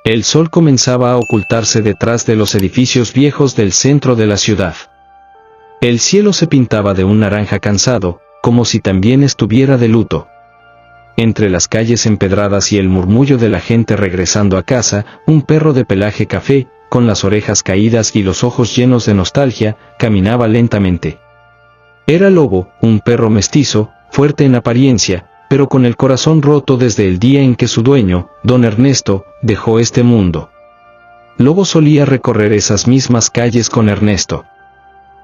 El sol comenzaba a ocultarse detrás de los edificios viejos del centro de la ciudad. El cielo se pintaba de un naranja cansado, como si también estuviera de luto. Entre las calles empedradas y el murmullo de la gente regresando a casa, un perro de pelaje café, con las orejas caídas y los ojos llenos de nostalgia, caminaba lentamente. Era Lobo, un perro mestizo, fuerte en apariencia, pero con el corazón roto desde el día en que su dueño, don Ernesto, dejó este mundo. Lobo solía recorrer esas mismas calles con Ernesto.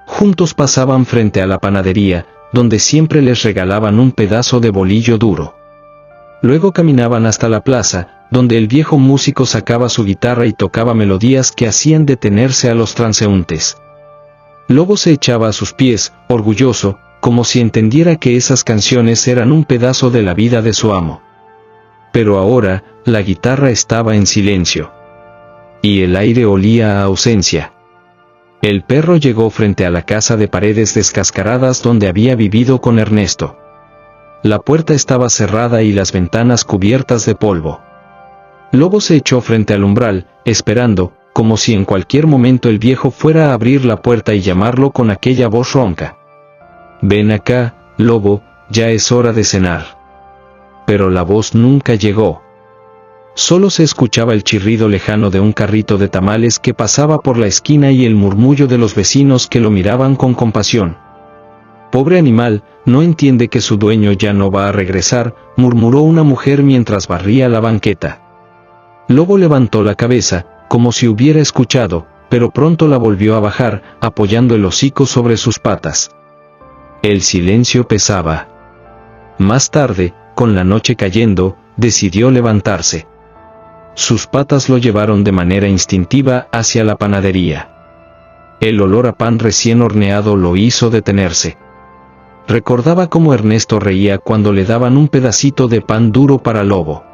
Juntos pasaban frente a la panadería, donde siempre les regalaban un pedazo de bolillo duro. Luego caminaban hasta la plaza, donde el viejo músico sacaba su guitarra y tocaba melodías que hacían detenerse a los transeúntes. Lobo se echaba a sus pies, orgulloso, como si entendiera que esas canciones eran un pedazo de la vida de su amo. Pero ahora, la guitarra estaba en silencio. Y el aire olía a ausencia. El perro llegó frente a la casa de paredes descascaradas donde había vivido con Ernesto. La puerta estaba cerrada y las ventanas cubiertas de polvo. Lobo se echó frente al umbral, esperando, como si en cualquier momento el viejo fuera a abrir la puerta y llamarlo con aquella voz ronca. «Ven acá, Lobo, ya es hora de cenar». Pero la voz nunca llegó. Solo se escuchaba el chirrido lejano de un carrito de tamales que pasaba por la esquina y el murmullo de los vecinos que lo miraban con compasión. «Pobre animal, no entiende que su dueño ya no va a regresar», murmuró una mujer mientras barría la banqueta. Lobo levantó la cabeza, como si hubiera escuchado, pero pronto la volvió a bajar, apoyando el hocico sobre sus patas. El silencio pesaba. Más tarde, con la noche cayendo, decidió levantarse. Sus patas lo llevaron de manera instintiva hacia la panadería. El olor a pan recién horneado lo hizo detenerse. Recordaba cómo Ernesto reía cuando le daban un pedacito de pan duro para Lobo.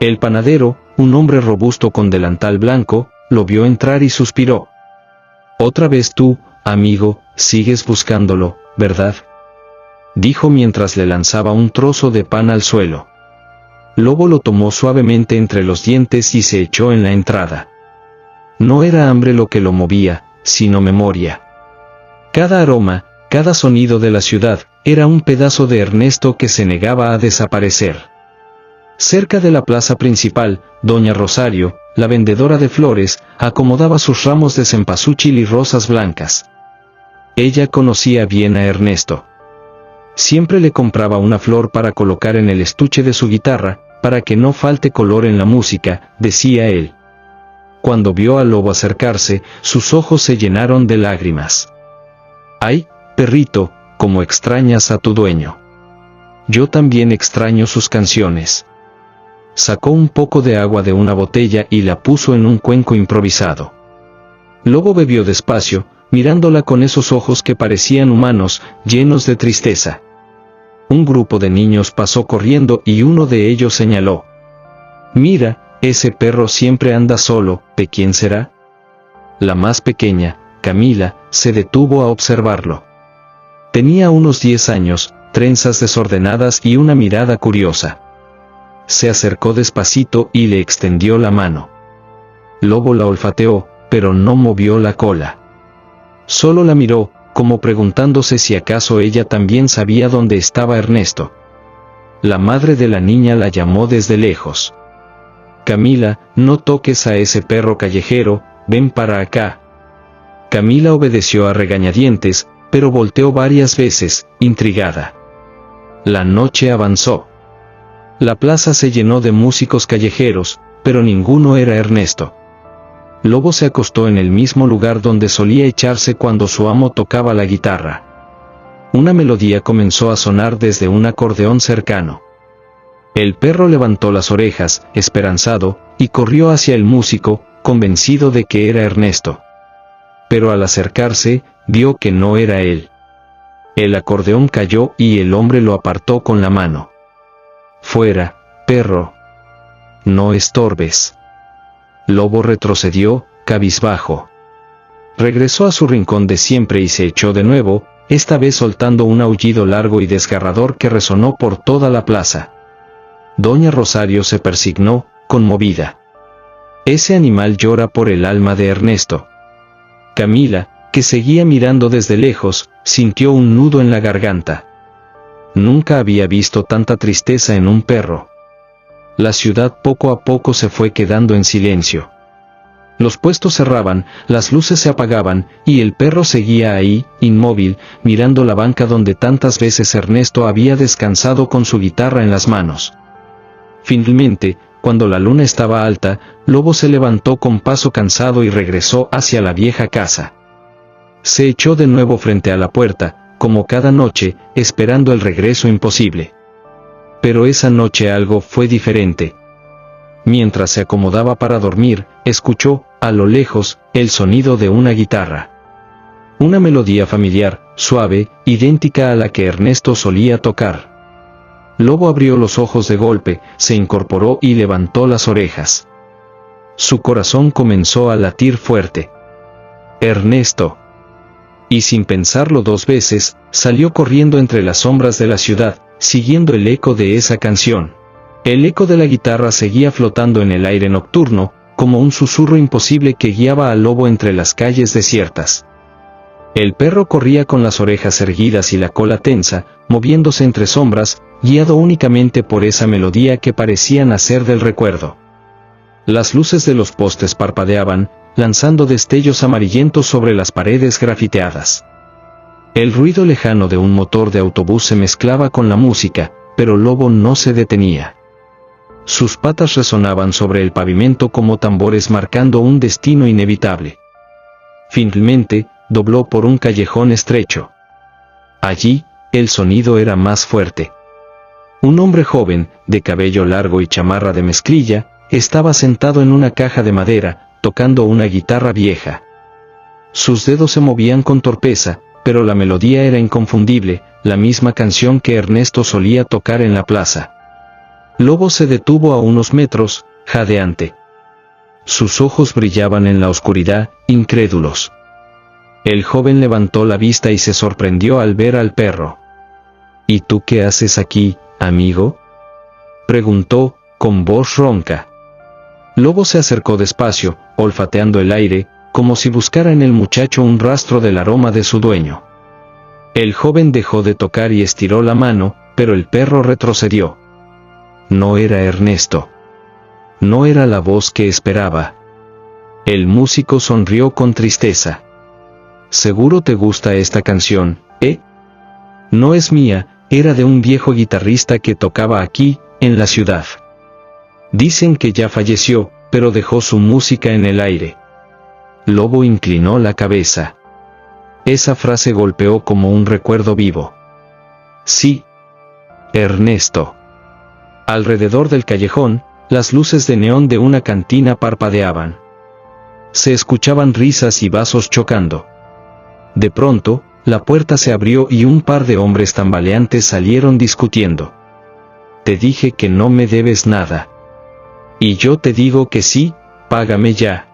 El panadero, un hombre robusto con delantal blanco, lo vio entrar y suspiró. «Otra vez tú, amigo, sigues buscándolo, ¿verdad?», dijo mientras le lanzaba un trozo de pan al suelo. Lobo lo tomó suavemente entre los dientes y se echó en la entrada. No era hambre lo que lo movía, sino memoria. Cada aroma, cada sonido de la ciudad, era un pedazo de Ernesto que se negaba a desaparecer. Cerca de la plaza principal, doña Rosario, la vendedora de flores, acomodaba sus ramos de cempasúchil y rosas blancas. Ella conocía bien a Ernesto. Siempre le compraba una flor para colocar en el estuche de su guitarra, para que no falte color en la música, decía él. Cuando vio al lobo acercarse, sus ojos se llenaron de lágrimas. «Ay, perrito, cómo extrañas a tu dueño. Yo también extraño sus canciones». Sacó un poco de agua de una botella y la puso en un cuenco improvisado. Lobo bebió despacio, mirándola con esos ojos que parecían humanos, llenos de tristeza. Un grupo de niños pasó corriendo y uno de ellos señaló. «Mira, ese perro siempre anda solo, ¿de quién será?». La más pequeña, Camila, se detuvo a observarlo. Tenía unos 10 años, trenzas desordenadas y una mirada curiosa. Se acercó despacito y le extendió la mano. Lobo la olfateó, pero no movió la cola. Solo la miró, como preguntándose si acaso ella también sabía dónde estaba Ernesto. La madre de la niña la llamó desde lejos. «Camila, no toques a ese perro callejero, ven para acá». Camila obedeció a regañadientes, pero volteó varias veces, intrigada. La noche avanzó. La plaza se llenó de músicos callejeros, pero ninguno era Ernesto. Lobo se acostó en el mismo lugar donde solía echarse cuando su amo tocaba la guitarra. Una melodía comenzó a sonar desde un acordeón cercano. El perro levantó las orejas, esperanzado, y corrió hacia el músico, convencido de que era Ernesto. Pero al acercarse, vio que no era él. El acordeón cayó y el hombre lo apartó con la mano. «Fuera, perro. No estorbes». Lobo retrocedió, cabizbajo. Regresó a su rincón de siempre y se echó de nuevo, esta vez soltando un aullido largo y desgarrador que resonó por toda la plaza. Doña Rosario se persignó, conmovida. Ese animal llora por el alma de Ernesto. Camila, que seguía mirando desde lejos, sintió un nudo en la garganta. Nunca había visto tanta tristeza en un perro. La ciudad poco a poco se fue quedando en silencio. Los puestos cerraban, las luces se apagaban, y el perro seguía ahí, inmóvil, mirando la banca donde tantas veces Ernesto había descansado con su guitarra en las manos. Finalmente, cuando la luna estaba alta, Lobo se levantó con paso cansado y regresó hacia la vieja casa. Se echó de nuevo frente a la puerta, como cada noche, esperando el regreso imposible. Pero esa noche algo fue diferente. Mientras se acomodaba para dormir, escuchó, a lo lejos, el sonido de una guitarra. Una melodía familiar, suave, idéntica a la que Ernesto solía tocar. Lobo abrió los ojos de golpe, se incorporó y levantó las orejas. Su corazón comenzó a latir fuerte. Ernesto. Y sin pensarlo dos veces, salió corriendo entre las sombras de la ciudad, siguiendo el eco de esa canción. El eco de la guitarra seguía flotando en el aire nocturno, como un susurro imposible que guiaba al lobo entre las calles desiertas. El perro corría con las orejas erguidas y la cola tensa, moviéndose entre sombras, guiado únicamente por esa melodía que parecía nacer del recuerdo. Las luces de los postes parpadeaban, lanzando destellos amarillentos sobre las paredes grafiteadas. El ruido lejano de un motor de autobús se mezclaba con la música, pero Lobo no se detenía. Sus patas resonaban sobre el pavimento como tambores marcando un destino inevitable. Finalmente, dobló por un callejón estrecho. Allí, el sonido era más fuerte. Un hombre joven, de cabello largo y chamarra de mezclilla, estaba sentado en una caja de madera, tocando una guitarra vieja. Sus dedos se movían con torpeza, pero la melodía era inconfundible, la misma canción que Ernesto solía tocar en la plaza. Lobo se detuvo a unos metros, jadeante. Sus ojos brillaban en la oscuridad, incrédulos. El joven levantó la vista y se sorprendió al ver al perro. ¿Y tú qué haces aquí, amigo?, preguntó, con voz ronca. Lobo se acercó despacio, olfateando el aire, como si buscara en el muchacho un rastro del aroma de su dueño. El joven dejó de tocar y estiró la mano, pero el perro retrocedió. No era Ernesto. No era la voz que esperaba. El músico sonrió con tristeza. Seguro te gusta esta canción, ¿eh? No es mía, era de un viejo guitarrista que tocaba aquí, en la ciudad. Dicen que ya falleció, pero dejó su música en el aire. Lobo inclinó la cabeza. Esa frase golpeó como un recuerdo vivo. Sí. Ernesto. Alrededor del callejón, las luces de neón de una cantina parpadeaban. Se escuchaban risas y vasos chocando. De pronto, la puerta se abrió y un par de hombres tambaleantes salieron discutiendo. Te dije que no me debes nada. Y yo te digo que sí, págame ya.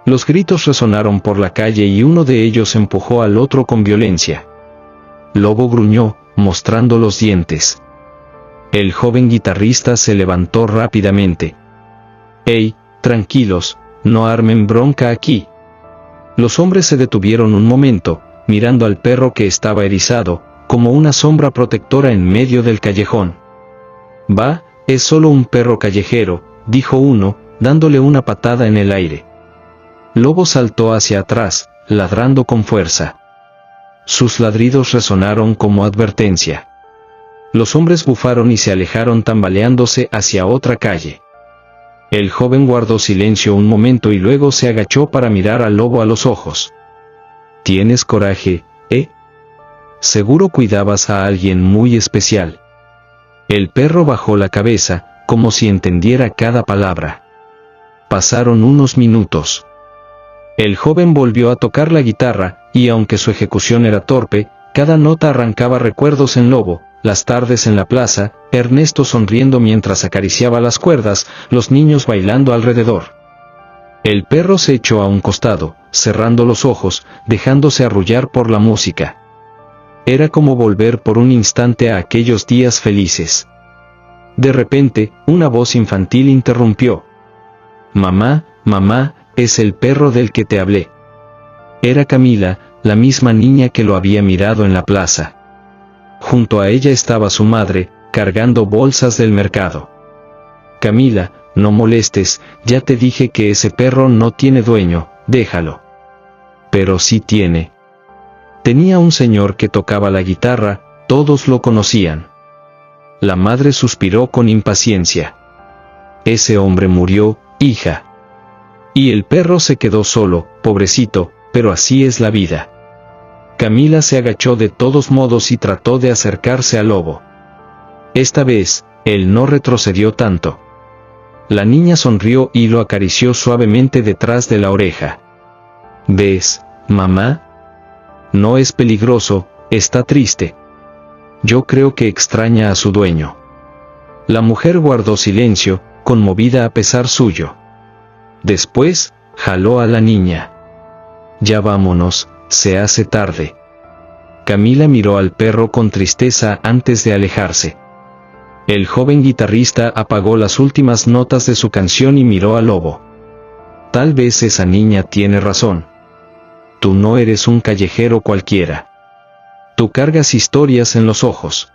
Los gritos resonaron por la calle y uno de ellos empujó al otro con violencia. Lobo gruñó, mostrando los dientes. El joven guitarrista se levantó rápidamente. «Ey, tranquilos, no armen bronca aquí». Los hombres se detuvieron un momento, mirando al perro que estaba erizado, como una sombra protectora en medio del callejón. «Va, es solo un perro callejero», dijo uno, dándole una patada en el aire. Lobo saltó hacia atrás, ladrando con fuerza. Sus ladridos resonaron como advertencia. Los hombres bufaron y se alejaron tambaleándose hacia otra calle. El joven guardó silencio un momento y luego se agachó para mirar al lobo a los ojos. «¿Tienes coraje, eh? Seguro cuidabas a alguien muy especial». El perro bajó la cabeza, como si entendiera cada palabra. Pasaron unos minutos. El joven volvió a tocar la guitarra, y aunque su ejecución era torpe, cada nota arrancaba recuerdos en Lobo. Las tardes en la plaza, Ernesto sonriendo mientras acariciaba las cuerdas, los niños bailando alrededor. El perro se echó a un costado, cerrando los ojos, dejándose arrullar por la música. Era como volver por un instante a aquellos días felices. De repente, una voz infantil interrumpió. Mamá, mamá, es el perro del que te hablé. Era Camila, la misma niña que lo había mirado en la plaza. Junto a ella estaba su madre, cargando bolsas del mercado. Camila, no molestes, ya te dije que ese perro no tiene dueño, déjalo. Pero sí tiene. Tenía un señor que tocaba la guitarra, todos lo conocían. La madre suspiró con impaciencia. Ese hombre murió, hija. Y el perro se quedó solo, pobrecito, pero así es la vida. Camila se agachó de todos modos y trató de acercarse al lobo. Esta vez, él no retrocedió tanto. La niña sonrió y lo acarició suavemente detrás de la oreja. ¿Ves, mamá? No es peligroso, está triste. Yo creo que extraña a su dueño. La mujer guardó silencio, conmovida a pesar suyo. Después, jaló a la niña. Ya vámonos, se hace tarde. Camila miró al perro con tristeza antes de alejarse. El joven guitarrista apagó las últimas notas de su canción y miró al lobo. Tal vez esa niña tiene razón. Tú no eres un callejero cualquiera. Tú cargas historias en los ojos.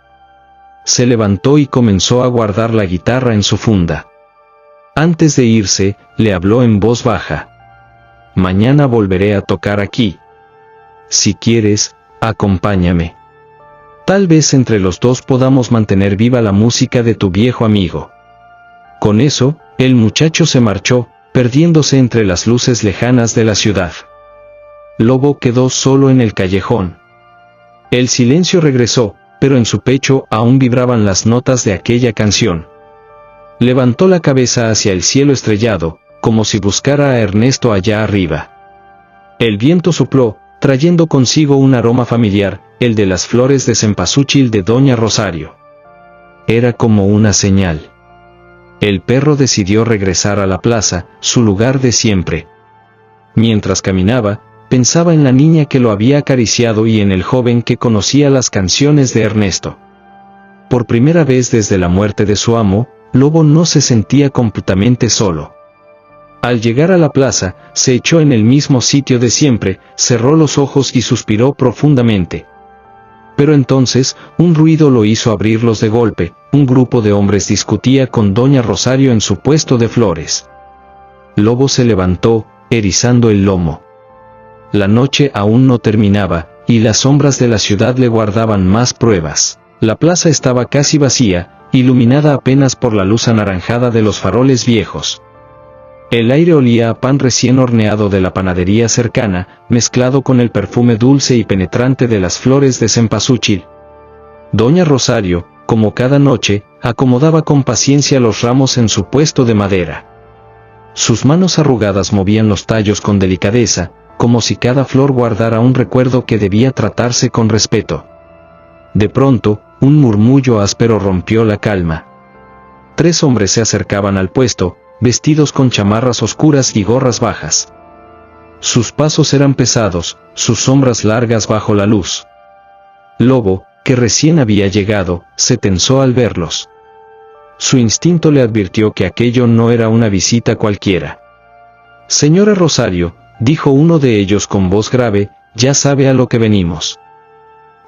Se levantó y comenzó a guardar la guitarra en su funda. Antes de irse, le habló en voz baja. Mañana volveré a tocar aquí. Si quieres, acompáñame. Tal vez entre los dos podamos mantener viva la música de tu viejo amigo. Con eso, el muchacho se marchó, perdiéndose entre las luces lejanas de la ciudad. Lobo quedó solo en el callejón. El silencio regresó, pero en su pecho aún vibraban las notas de aquella canción. Levantó la cabeza hacia el cielo estrellado, como si buscara a Ernesto allá arriba. El viento sopló, trayendo consigo un aroma familiar, el de las flores de cempasúchil de Doña Rosario. Era como una señal. El perro decidió regresar a la plaza, su lugar de siempre. Mientras caminaba, pensaba en la niña que lo había acariciado y en el joven que conocía las canciones de Ernesto. Por primera vez desde la muerte de su amo, Lobo no se sentía completamente solo. Al llegar a la plaza, se echó en el mismo sitio de siempre, cerró los ojos y suspiró profundamente. Pero entonces, un ruido lo hizo abrirlos de golpe. Un grupo de hombres discutía con Doña Rosario en su puesto de flores. Lobo se levantó, erizando el lomo. La noche aún no terminaba, y las sombras de la ciudad le guardaban más pruebas. La plaza estaba casi vacía, iluminada apenas por la luz anaranjada de los faroles viejos. El aire olía a pan recién horneado de la panadería cercana, mezclado con el perfume dulce y penetrante de las flores de cempasúchil. Doña Rosario, como cada noche, acomodaba con paciencia los ramos en su puesto de madera. Sus manos arrugadas movían los tallos con delicadeza, como si cada flor guardara un recuerdo que debía tratarse con respeto. De pronto, un murmullo áspero rompió la calma. 3 hombres se acercaban al puesto, vestidos con chamarras oscuras y gorras bajas. Sus pasos eran pesados, sus sombras largas bajo la luz. Lobo, que recién había llegado, se tensó al verlos. Su instinto le advirtió que aquello no era una visita cualquiera. «Señora Rosario», dijo uno de ellos con voz grave, «ya sabe a lo que venimos.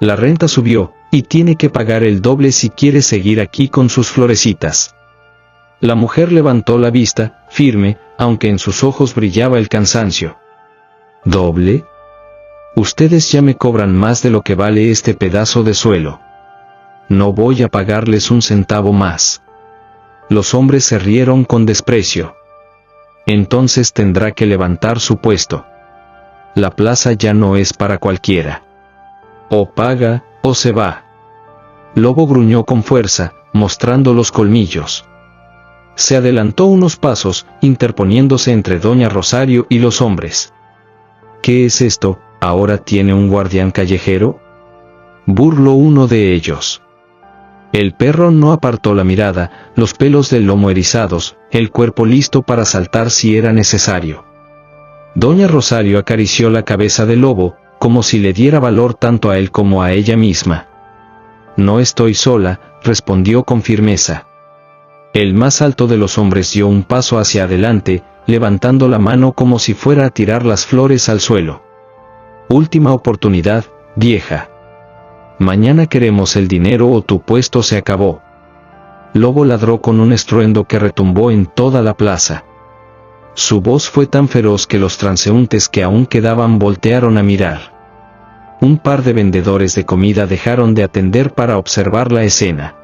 La renta subió, y tiene que pagar el doble si quiere seguir aquí con sus florecitas». La mujer levantó la vista, firme, aunque en sus ojos brillaba el cansancio. ¿Doble? Ustedes ya me cobran más de lo que vale este pedazo de suelo. No voy a pagarles un centavo más. Los hombres se rieron con desprecio. Entonces tendrá que levantar su puesto. La plaza ya no es para cualquiera. O paga, o se va. Lobo gruñó con fuerza, mostrando los colmillos. Se adelantó unos pasos, interponiéndose entre Doña Rosario y los hombres. ¿Qué es esto? ¿Ahora tiene un guardián callejero?, burló uno de ellos. El perro no apartó la mirada, los pelos del lomo erizados, el cuerpo listo para saltar si era necesario. Doña Rosario acarició la cabeza del lobo, como si le diera valor tanto a él como a ella misma. «No estoy sola», respondió con firmeza. El más alto de los hombres dio un paso hacia adelante, levantando la mano como si fuera a tirar las flores al suelo. Última oportunidad, vieja. Mañana queremos el dinero o tu puesto se acabó. Lobo ladró con un estruendo que retumbó en toda la plaza. Su voz fue tan feroz que los transeúntes que aún quedaban voltearon a mirar. Un par de vendedores de comida dejaron de atender para observar la escena.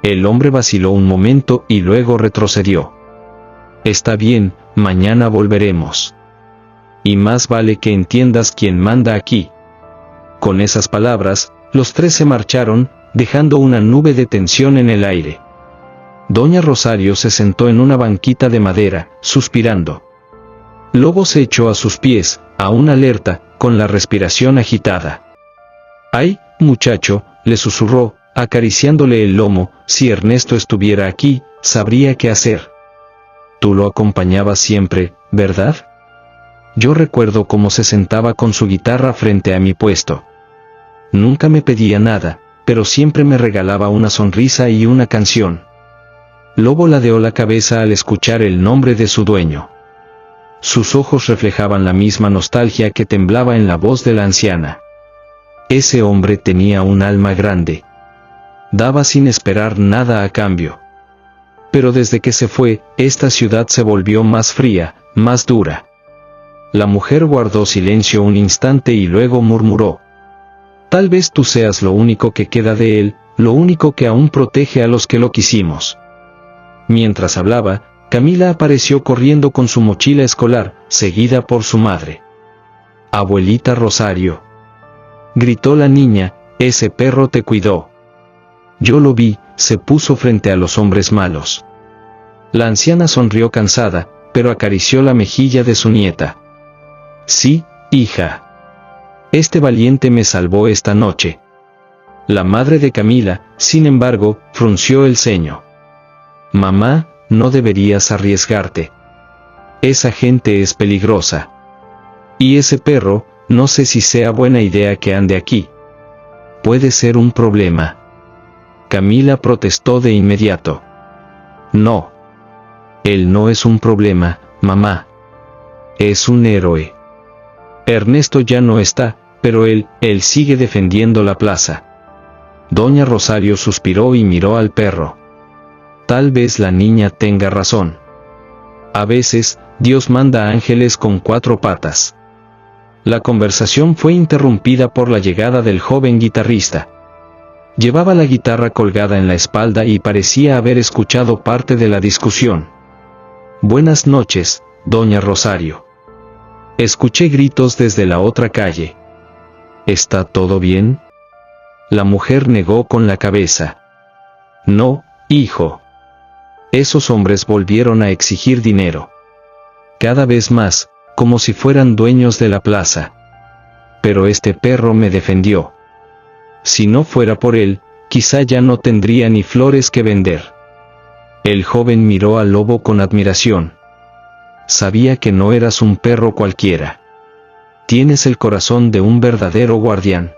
El hombre vaciló un momento y luego retrocedió. Está bien, mañana volveremos. Y más vale que entiendas quién manda aquí. Con esas palabras, los tres se marcharon, dejando una nube de tensión en el aire. Doña Rosario se sentó en una banquita de madera, suspirando. Lobo se echó a sus pies, aún alerta, con la respiración agitada. «Ay, muchacho», le susurró, acariciándole el lomo, «si Ernesto estuviera aquí, sabría qué hacer». «Tú lo acompañabas siempre, ¿verdad?» «Yo recuerdo cómo se sentaba con su guitarra frente a mi puesto. Nunca me pedía nada, pero siempre me regalaba una sonrisa y una canción». Lobo ladeó la cabeza al escuchar el nombre de su dueño. Sus ojos reflejaban la misma nostalgia que temblaba en la voz de la anciana. Ese hombre tenía un alma grande. Daba sin esperar nada a cambio. Pero desde que se fue, esta ciudad se volvió más fría, más dura. La mujer guardó silencio un instante y luego murmuró. «Tal vez tú seas lo único que queda de él, lo único que aún protege a los que lo quisimos». Mientras hablaba, Camila apareció corriendo con su mochila escolar, seguida por su madre. «Abuelita Rosario», gritó la niña, «ese perro te cuidó». «Yo lo vi», se puso frente a los hombres malos. La anciana sonrió cansada, pero acarició la mejilla de su nieta. «Sí, hija. Este valiente me salvó esta noche». La madre de Camila, sin embargo, frunció el ceño. «Mamá, no deberías arriesgarte. Esa gente es peligrosa. Y ese perro, no sé si sea buena idea que ande aquí. Puede ser un problema». Camila protestó de inmediato. «No. Él no es un problema, mamá. Es un héroe. Ernesto ya no está, pero él sigue defendiendo la plaza». Doña Rosario suspiró y miró al perro. Tal vez la niña tenga razón. A veces, Dios manda ángeles con 4 patas. La conversación fue interrumpida por la llegada del joven guitarrista. Llevaba la guitarra colgada en la espalda y parecía haber escuchado parte de la discusión. «Buenas noches, doña Rosario». Escuché gritos desde la otra calle. «¿Está todo bien?». La mujer negó con la cabeza. «No, hijo. Esos hombres volvieron a exigir dinero. Cada vez más, como si fueran dueños de la plaza. Pero este perro me defendió. Si no fuera por él, quizá ya no tendría ni flores que vender». El joven miró al lobo con admiración. «Sabía que no eras un perro cualquiera. Tienes el corazón de un verdadero guardián».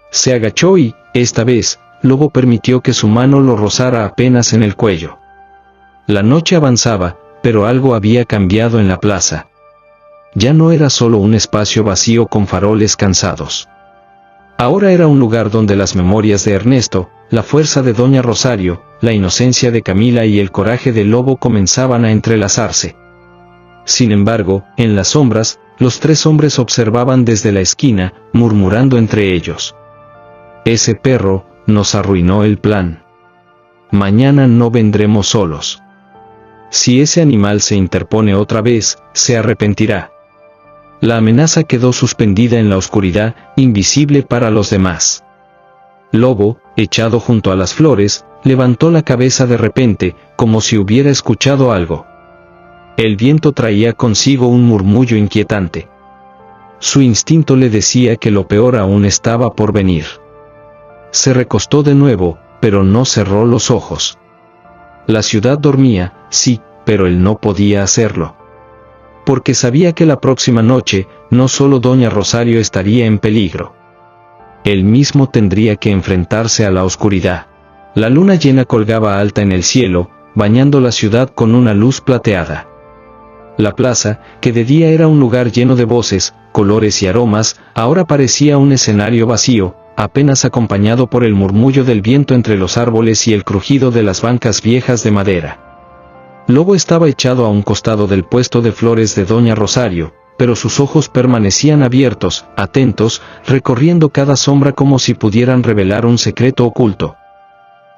Se agachó y, esta vez, Lobo permitió que su mano lo rozara apenas en el cuello. La noche avanzaba, pero algo había cambiado en la plaza. Ya no era solo un espacio vacío con faroles cansados. Ahora era un lugar donde las memorias de Ernesto, la fuerza de Doña Rosario, la inocencia de Camila y el coraje del Lobo comenzaban a entrelazarse. Sin embargo, en las sombras, los 3 hombres observaban desde la esquina, murmurando entre ellos. «Ese perro nos arruinó el plan. Mañana no vendremos solos. Si ese animal se interpone otra vez, se arrepentirá». La amenaza quedó suspendida en la oscuridad, invisible para los demás. Lobo, echado junto a las flores, levantó la cabeza de repente, como si hubiera escuchado algo. El viento traía consigo un murmullo inquietante. Su instinto le decía que lo peor aún estaba por venir. Se recostó de nuevo, pero no cerró los ojos. La ciudad dormía, sí, pero él no podía hacerlo. Porque sabía que la próxima noche, no solo Doña Rosario estaría en peligro. Él mismo tendría que enfrentarse a la oscuridad. La luna llena colgaba alta en el cielo, bañando la ciudad con una luz plateada. La plaza, que de día era un lugar lleno de voces, colores y aromas, ahora parecía un escenario vacío, apenas acompañado por el murmullo del viento entre los árboles y el crujido de las bancas viejas de madera. Lobo estaba echado a un costado del puesto de flores de doña Rosario, pero sus ojos permanecían abiertos, atentos, recorriendo cada sombra como si pudieran revelar un secreto oculto.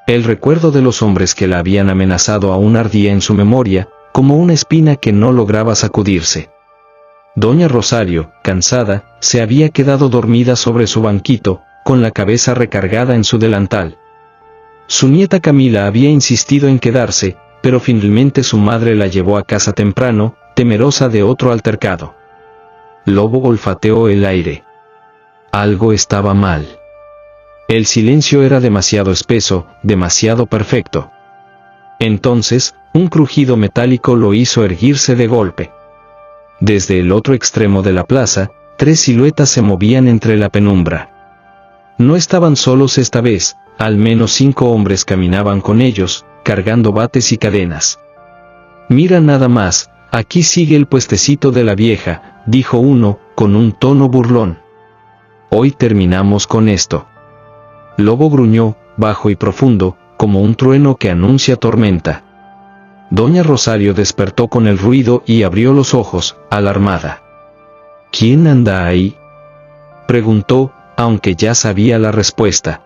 El recuerdo de los hombres que la habían amenazado aún ardía en su memoria, como una espina que no lograba sacudirse. Doña Rosario, cansada, se había quedado dormida sobre su banquito, con la cabeza recargada en su delantal. Su nieta Camila había insistido en quedarse, pero finalmente su madre la llevó a casa temprano, temerosa de otro altercado. Lobo olfateó el aire. Algo estaba mal. El silencio era demasiado espeso, demasiado perfecto. Entonces, un crujido metálico lo hizo erguirse de golpe. Desde el otro extremo de la plaza, 3 siluetas se movían entre la penumbra. No estaban solos esta vez, al menos 5 hombres caminaban con ellos, cargando bates y cadenas. «Mira nada más, aquí sigue el puestecito de la vieja», dijo uno, con un tono burlón. «Hoy terminamos con esto». Lobo gruñó, bajo y profundo, como un trueno que anuncia tormenta. Doña Rosario despertó con el ruido y abrió los ojos, alarmada. «¿Quién anda ahí?», preguntó, aunque ya sabía la respuesta.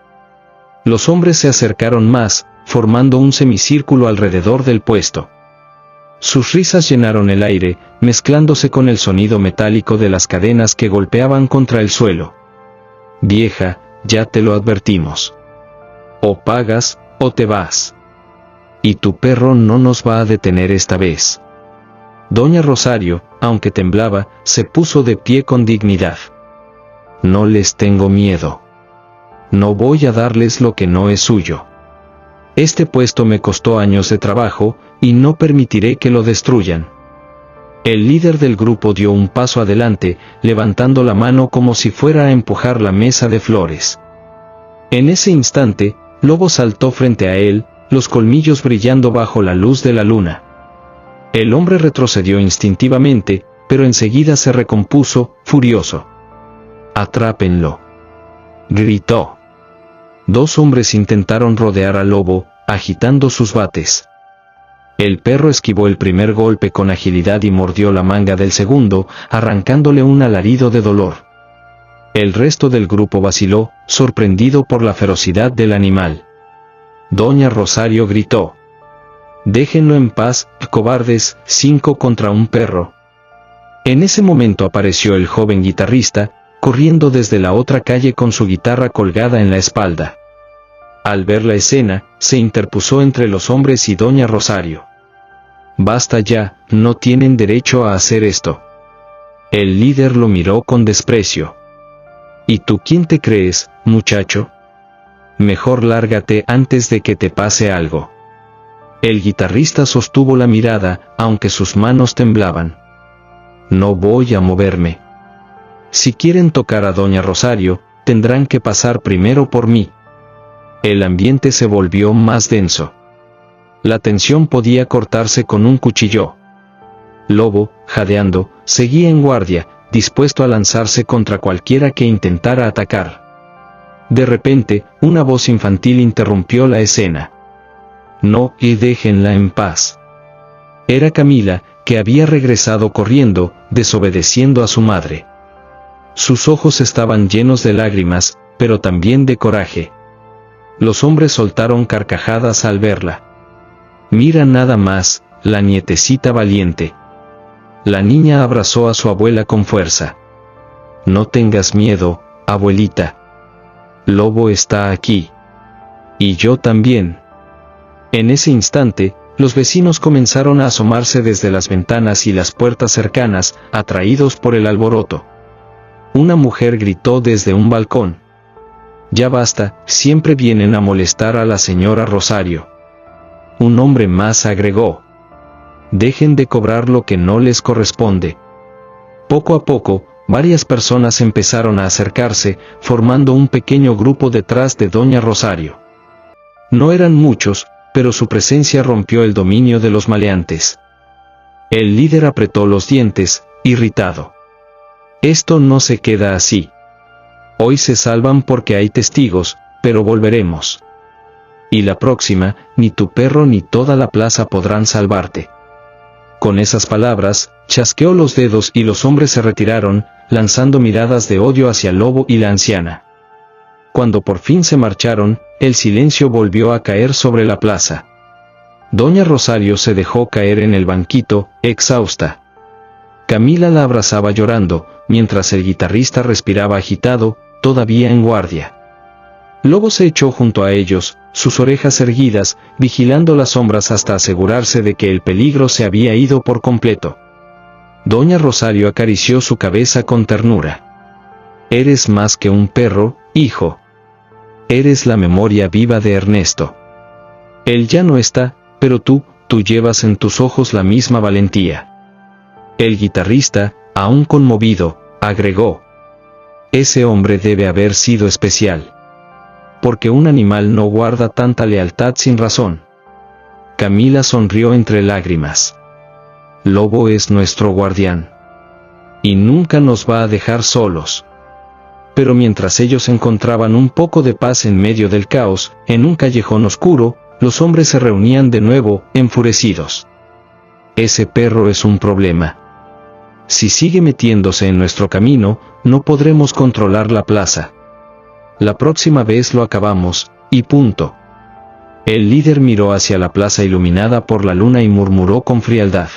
Los hombres se acercaron más, formando un semicírculo alrededor del puesto. Sus risas llenaron el aire, mezclándose con el sonido metálico de las cadenas que golpeaban contra el suelo. «Vieja, ya te lo advertimos. O pagas, o te vas. Y tu perro no nos va a detener esta vez». Doña Rosario, aunque temblaba, se puso de pie con dignidad. «No les tengo miedo. No voy a darles lo que no es suyo. Este puesto me costó años de trabajo, y no permitiré que lo destruyan». El líder del grupo dio un paso adelante, levantando la mano como si fuera a empujar la mesa de flores. En ese instante, Lobo saltó frente a él, los colmillos brillando bajo la luz de la luna. El hombre retrocedió instintivamente, pero enseguida se recompuso, furioso. «Atrápenlo», gritó. 2 hombres intentaron rodear al lobo, agitando sus bates. El perro esquivó el primer golpe con agilidad y mordió la manga del segundo, arrancándole un alarido de dolor. El resto del grupo vaciló, sorprendido por la ferocidad del animal. Doña Rosario gritó: «Déjenlo en paz, cobardes, 5 contra un perro». En ese momento apareció el joven guitarrista, corriendo desde la otra calle con su guitarra colgada en la espalda. Al ver la escena, se interpuso entre los hombres y Doña Rosario. «Basta ya, no tienen derecho a hacer esto». El líder lo miró con desprecio. «¿Y tú quién te crees, muchacho? Mejor lárgate antes de que te pase algo». El guitarrista sostuvo la mirada, aunque sus manos temblaban. «No voy a moverme. Si quieren tocar a Doña Rosario, tendrán que pasar primero por mí». El ambiente se volvió más denso. La tensión podía cortarse con un cuchillo. Lobo, jadeando, seguía en guardia, dispuesto a lanzarse contra cualquiera que intentara atacar. De repente, una voz infantil interrumpió la escena. «No, y déjenla en paz». Era Camila, que había regresado corriendo, desobedeciendo a su madre. Sus ojos estaban llenos de lágrimas, pero también de coraje. Los hombres soltaron carcajadas al verla. «Mira nada más, la nietecita valiente». La niña abrazó a su abuela con fuerza. «No tengas miedo, abuelita. Lobo está aquí. Y yo también». En ese instante, los vecinos comenzaron a asomarse desde las ventanas y las puertas cercanas, atraídos por el alboroto. Una mujer gritó desde un balcón: «Ya basta, siempre vienen a molestar a la señora Rosario». Un hombre más agregó: «Dejen de cobrar lo que no les corresponde». Poco a poco, varias personas empezaron a acercarse, formando un pequeño grupo detrás de Doña Rosario. No eran muchos, pero su presencia rompió el dominio de los maleantes. El líder apretó los dientes, irritado. Esto no se queda así. Hoy se salvan porque hay testigos, pero volveremos. Y la próxima, ni tu perro ni toda la plaza podrán salvarte. Con esas palabras, chasqueó los dedos y los hombres se retiraron, lanzando miradas de odio hacia Lobo y la anciana. Cuando por fin se marcharon, el silencio volvió a caer sobre la plaza. Doña Rosario se dejó caer en el banquito, exhausta. Camila la abrazaba llorando, mientras el guitarrista respiraba agitado, todavía en guardia. Lobo se echó junto a ellos, sus orejas erguidas, vigilando las sombras hasta asegurarse de que el peligro se había ido por completo. Doña Rosario acarició su cabeza con ternura. Eres más que un perro, hijo. Eres la memoria viva de Ernesto. Él ya no está, pero tú llevas en tus ojos la misma valentía. El guitarrista, aún conmovido, agregó: ese hombre debe haber sido especial. Porque un animal no guarda tanta lealtad sin razón. Camila sonrió entre lágrimas. Lobo es nuestro guardián. Y nunca nos va a dejar solos. Pero mientras ellos encontraban un poco de paz en medio del caos, en un callejón oscuro, los hombres se reunían de nuevo, enfurecidos. Ese perro es un problema. Si sigue metiéndose en nuestro camino, no podremos controlar la plaza. La próxima vez lo acabamos, y punto. El líder miró hacia la plaza iluminada por la luna y murmuró con frialdad.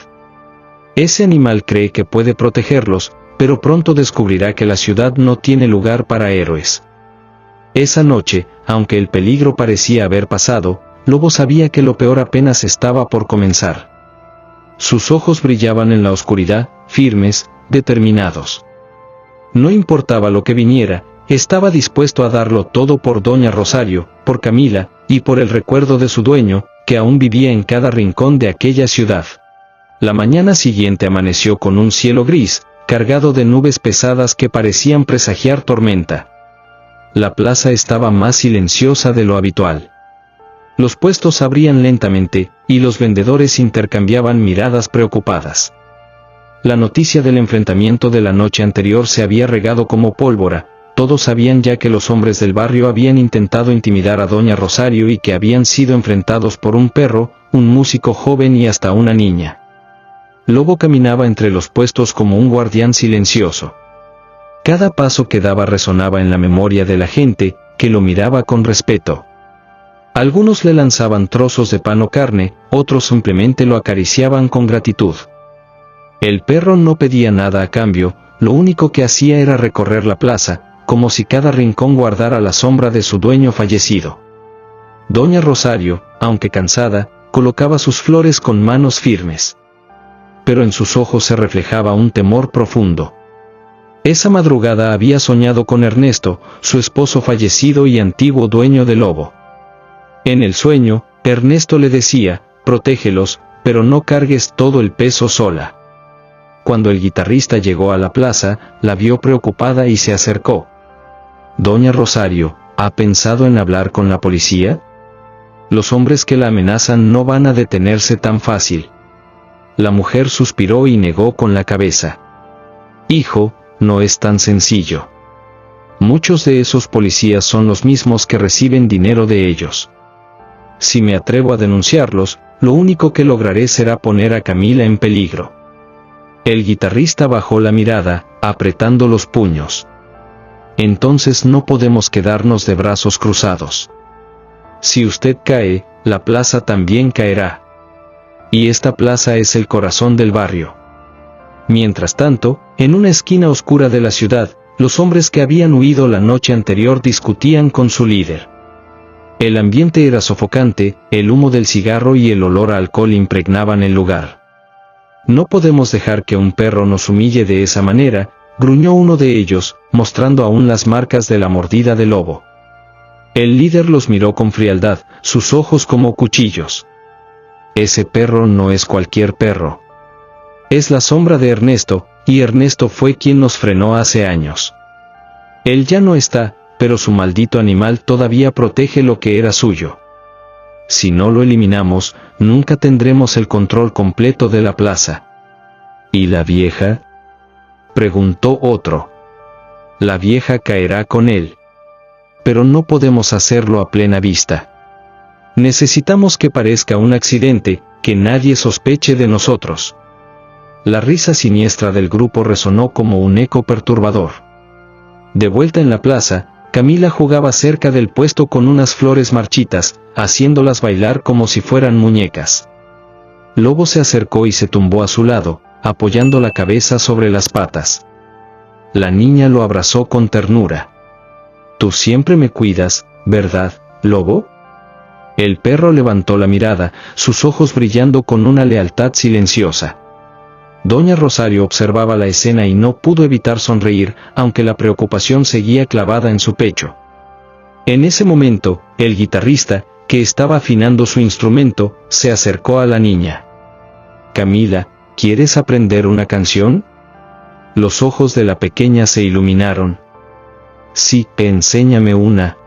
Ese animal cree que puede protegerlos, pero pronto descubrirá que la ciudad no tiene lugar para héroes. Esa noche, aunque el peligro parecía haber pasado, Lobo sabía que lo peor apenas estaba por comenzar. Sus ojos brillaban en la oscuridad, firmes, determinados. No importaba lo que viniera, estaba dispuesto a darlo todo por Doña Rosario, por Camila, y por el recuerdo de su dueño, que aún vivía en cada rincón de aquella ciudad. La mañana siguiente amaneció con un cielo gris, cargado de nubes pesadas que parecían presagiar tormenta. La plaza estaba más silenciosa de lo habitual. Los puestos abrían lentamente, y los vendedores intercambiaban miradas preocupadas. La noticia del enfrentamiento de la noche anterior se había regado como pólvora. Todos sabían ya que los hombres del barrio habían intentado intimidar a Doña Rosario y que habían sido enfrentados por un perro, un músico joven y hasta una niña. Lobo caminaba entre los puestos como un guardián silencioso. Cada paso que daba resonaba en la memoria de la gente, que lo miraba con respeto. Algunos le lanzaban trozos de pan o carne, otros simplemente lo acariciaban con gratitud. El perro no pedía nada a cambio, lo único que hacía era recorrer la plaza, como si cada rincón guardara la sombra de su dueño fallecido. Doña Rosario, aunque cansada, colocaba sus flores con manos firmes. Pero en sus ojos se reflejaba un temor profundo. Esa madrugada había soñado con Ernesto, su esposo fallecido y antiguo dueño de Lobo. En el sueño, Ernesto le decía: protégelos, pero no cargues todo el peso sola. Cuando el guitarrista llegó a la plaza, la vio preocupada y se acercó. Doña Rosario, ¿ha pensado en hablar con la policía? Los hombres que la amenazan no van a detenerse tan fácil. La mujer suspiró y negó con la cabeza. Hijo, no es tan sencillo. Muchos de esos policías son los mismos que reciben dinero de ellos. Si me atrevo a denunciarlos, lo único que lograré será poner a Camila en peligro. El guitarrista bajó la mirada, apretando los puños. Entonces no podemos quedarnos de brazos cruzados. Si usted cae, la plaza también caerá. Y esta plaza es el corazón del barrio. Mientras tanto, en una esquina oscura de la ciudad, los hombres que habían huido la noche anterior discutían con su líder. El ambiente era sofocante, el humo del cigarro y el olor a alcohol impregnaban el lugar. No podemos dejar que un perro nos humille de esa manera, gruñó uno de ellos, mostrando aún las marcas de la mordida del lobo. El líder los miró con frialdad, sus ojos como cuchillos. Ese perro no es cualquier perro. Es la sombra de Ernesto, y Ernesto fue quien nos frenó hace años. Él ya no está, pero su maldito animal todavía protege lo que era suyo. Si no lo eliminamos, nunca tendremos el control completo de la plaza. ¿Y la vieja?, preguntó otro. La vieja caerá con él. Pero no podemos hacerlo a plena vista. Necesitamos que parezca un accidente, que nadie sospeche de nosotros. La risa siniestra del grupo resonó como un eco perturbador. De vuelta en la plaza, Camila jugaba cerca del puesto con unas flores marchitas, haciéndolas bailar como si fueran muñecas. Lobo se acercó y se tumbó a su lado, apoyando la cabeza sobre las patas. La niña lo abrazó con ternura. «Tú siempre me cuidas, ¿verdad, Lobo?». El perro levantó la mirada, sus ojos brillando con una lealtad silenciosa. Doña Rosario observaba la escena y no pudo evitar sonreír, aunque la preocupación seguía clavada en su pecho. En ese momento, el guitarrista, que estaba afinando su instrumento, se acercó a la niña. «Camila, ¿quieres aprender una canción?». Los ojos de la pequeña se iluminaron. «Sí, enséñame una».